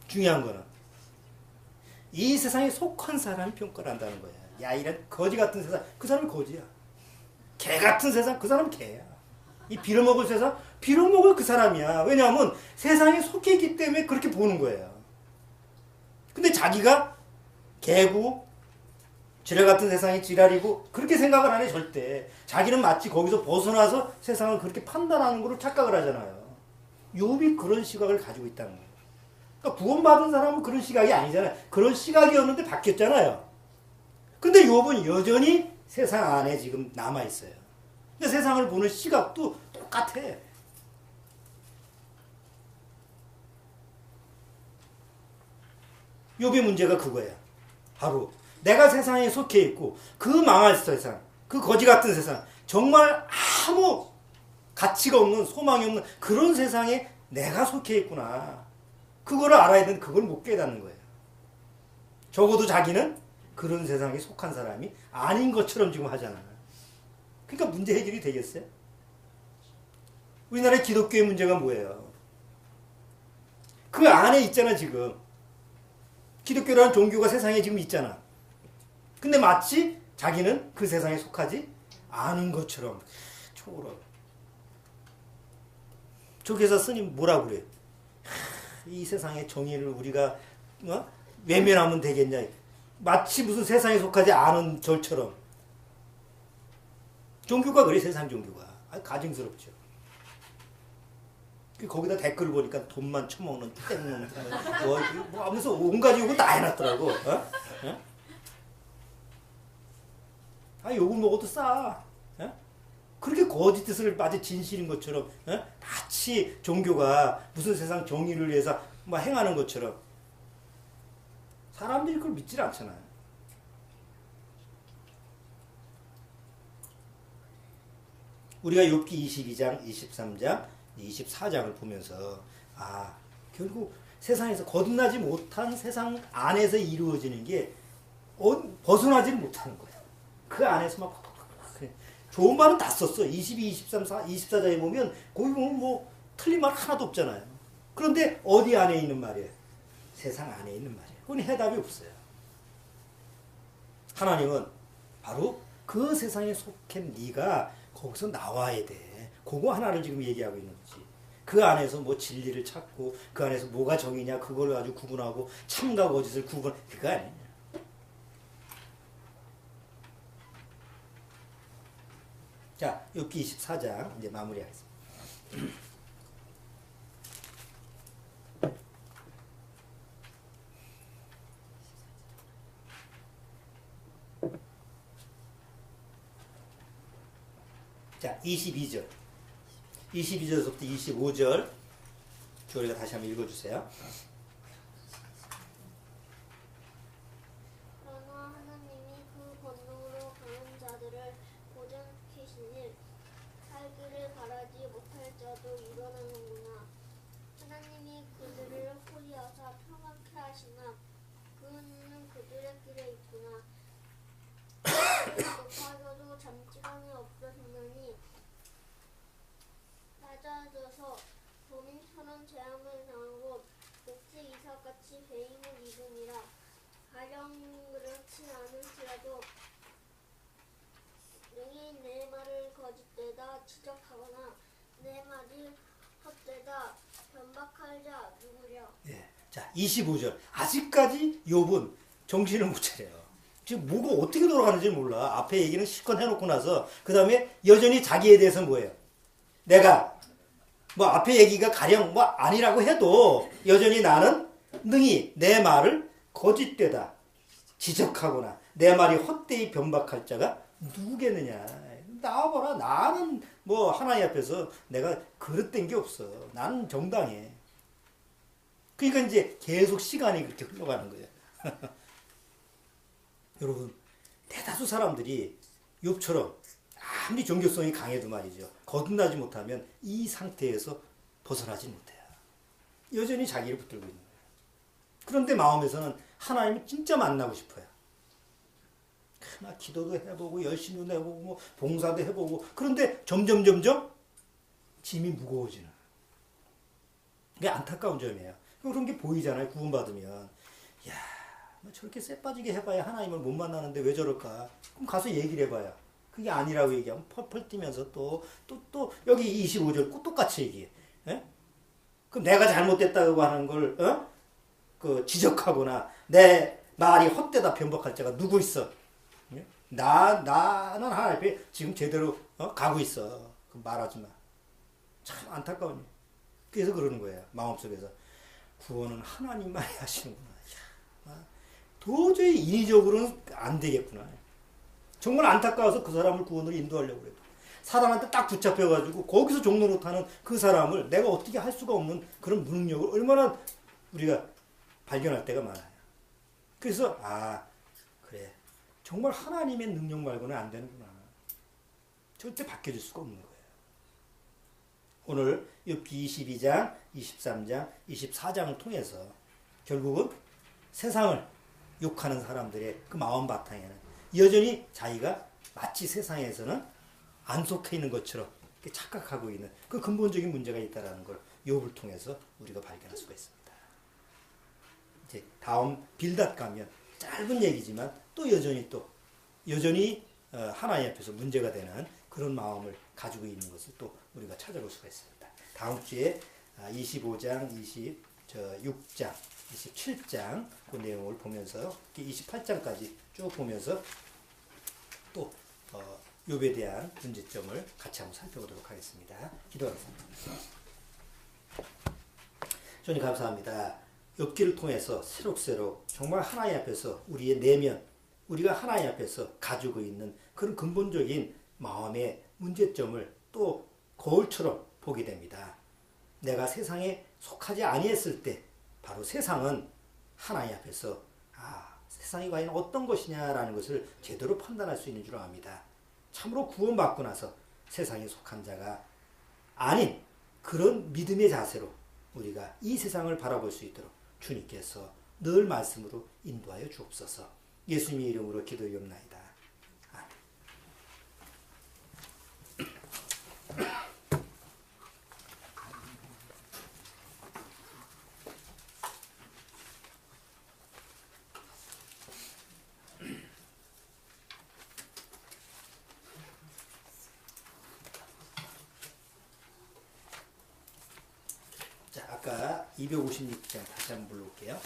A: 중요한 거는 이 세상에 속한 사람이 평가를 한다는 거야. 야, 이런 거지 같은 세상, 그 사람이 거지야. 개 같은 세상, 그 사람은 개야. 이 빌어먹을 세상, 빌어먹을 그 사람이야. 왜냐하면 세상에 속해 있기 때문에 그렇게 보는 거예요. 근데 자기가 개고 지뢰 같은 세상이 지랄이고 그렇게 생각을 안 해 절대. 자기는 마치 거기서 벗어나서 세상을 그렇게 판단하는 걸로 착각을 하잖아요. 욥이 그런 시각을 가지고 있다는 거예요. 그러니까 구원받은 사람은 그런 시각이 아니잖아요. 그런 시각이었는데 바뀌었잖아요. 근데 욥은 여전히 세상 안에 지금 남아있어요. 근데 세상을 보는 시각도 똑같아. 욥의 문제가 그거야. 바로 내가 세상에 속해 있고 그 망할 세상, 그 거지 같은 세상, 정말 아무 가치가 없는, 소망이 없는 그런 세상에 내가 속해 있구나. 그거를 알아야 되는데 그걸 못 깨닫는 거예요. 적어도 자기는 그런 세상에 속한 사람이 아닌 것처럼 지금 하잖아요. 그러니까 문제 해결이 되겠어요? 우리나라의 기독교의 문제가 뭐예요? 그 안에 있잖아 지금. 기독교라는 종교가 세상에 지금 있잖아. 근데 마치 자기는 그 세상에 속하지 않은 것처럼 초월하고. 조계사 스님 뭐라고 그래? 이 세상의 정의를 우리가 외면하면 되겠냐. 마치 무슨 세상에 속하지 않은 절처럼. 종교가 그래, 세상 종교가. 가증스럽죠. 거기다 댓글 보니까 돈만 처먹는 땡놈 뭐 하면서 온갖 욕을 다 해놨더라고. 욕을 먹어도 싸. 그렇게 거짓 뜻을 마치 진실인 것처럼 마치 종교가 무슨 세상 정의를 위해서 막 행하는 것처럼 사람들이 그걸 믿질 않잖아요. 우리가 욥기 22장, 23장, 24장을 보면서 결국 세상에서 거듭나지 못한 세상 안에서 이루어지는 게 벗어나지를 못하는 거예요. 그 안에서 막 좋은 말은 다 썼어. 22, 23, 24장에 보면 거기 보면 뭐 틀린 말 하나도 없잖아요. 그런데 어디 안에 있는 말이에요? 세상 안에 있는 말이에요. 그건 해답이 없어요. 하나님은 바로 그 세상에 속한 네가 거기서 나와야 돼. 그거 하나를 지금 얘기하고 있는 거지. 그 안에서 뭐 진리를 찾고 그 안에서 뭐가 정이냐 그걸 아주 구분하고 참과 거짓을 구분, 그거 아니냐. 자, 욥기 24장 이제 마무리하겠습니다. 자, 22절. 22절부터 25절. 교리가 다시 한번 읽어주세요.
B: 그러나 하나님이 그 권능으로 강한 자들을 고정케시니 살기를 바라지 못할 자도 일어나는구나. 하나님이 그들을 호리하사 평안케 하시나 그는 그들의 길에 있구나. 높아져도 잠시간이 없어지느니 낮아져서 도민처럼 재앙을 당하고 목지 이삭같이 배임을 입으니라. 가령 그렇지 않을지라도 능히 내 말을 거짓되다 지적하거나 내 말이 헛되다 변박할 자 누구랴.
A: 예. 자, 25절. 아직까지 욥은 정신을 못 차려요. 지금 뭐가 어떻게 돌아가는지 몰라. 앞에 얘기는 실컷 해놓고 나서 그 다음에 여전히 자기에 대해서 뭐예요? 내가 뭐 앞에 얘기가 가령 뭐 아니라고 해도 여전히 나는 능히 내 말을 거짓되다 지적하거나 내 말이 헛되이 변박할 자가 누구겠느냐. 나와봐라. 나는 뭐 하나님 앞에서 내가 그릇된 게 없어. 나는 정당해. 그러니까 이제 계속 시간이 그렇게 흘러가는 거예요. 여러분, 대다수 사람들이 욥처럼 아무리 종교성이 강해도 말이죠. 거듭나지 못하면 이 상태에서 벗어나지 못해요. 여전히 자기를 붙들고 있는 거예요. 그런데 마음에서는 하나님을 진짜 만나고 싶어요. 나 기도도 해보고 열심히도 해보고 뭐 봉사도 해보고 그런데 점점 짐이 무거워지는. 그게 안타까운 점이에요. 그런 게 보이잖아요. 구원받으면. 야, 뭐 저렇게 쎄 빠지게 해봐야 하나님을 못 만나는데 왜 저럴까? 그럼 가서 얘기를 해봐요. 그게 아니라고 얘기하면 펄펄 뛰면서 또 여기 25절 똑같이 얘기해. 예? 그럼 내가 잘못됐다고 하는 걸 그 지적하거나 내 말이 헛되다 변박할 자가 누구 있어? 예? 나는 하나님 앞에 지금 제대로 가고 있어. 그 말하지 마. 참 안타까운 일. 그래서 그러는 거예요. 마음속에서 구원은 하나님만이 하시는구나. 야, 도저히 인위적으로는 안 되겠구나. 정말 안타까워서 그 사람을 구원으로 인도하려고 그래도 사단한테 딱 붙잡혀가지고 거기서 종노릇하는 그 사람을 내가 어떻게 할 수가 없는 그런 무능력을 얼마나 우리가 발견할 때가 많아요. 그래서 그래 정말 하나님의 능력 말고는 안 되는구나. 절대 바뀌어질 수가 없는 거예요. 오늘 욥기 22장, 23장, 24장을 통해서 결국은 세상을 욕하는 사람들의 그 마음 바탕에는 여전히 자기가 마치 세상에서는 안 속해 있는 것처럼 착각하고 있는 그 근본적인 문제가 있다는 걸 욥을 통해서 우리가 발견할 수가 있습니다. 이제 다음 빌닷 가면 짧은 얘기지만 또 여전히 하나님 앞에서 문제가 되는 그런 마음을 가지고 있는 것을 또 우리가 찾아볼 수가 있습니다. 다음 주에 25장, 26장, 27장 그 내용을 보면서 28장까지 쭉 보면서 또 욥에 대한 문제점을 같이 한번 살펴보도록 하겠습니다. 기도하겠습니다. 주님 감사합니다. 욥기를 통해서 새록새록 정말 하나님 앞에서 우리의 내면, 우리가 하나님 앞에서 가지고 있는 그런 근본적인 마음의 문제점을 또 거울처럼 보게 됩니다. 내가 세상에 속하지 아니했을 때 바로 세상은 하나님 앞에서 세상이 과연 어떤 것이냐라는 것을 제대로 판단할 수 있는 줄 압니다. 참으로 구원받고 나서 세상에 속한 자가 아닌 그런 믿음의 자세로 우리가 이 세상을 바라볼 수 있도록 주님께서 늘 말씀으로 인도하여 주옵소서. 예수님의 이름으로 기도하옵나이다. 아멘. 자, 아까 256장 다시 한번 불러볼게요.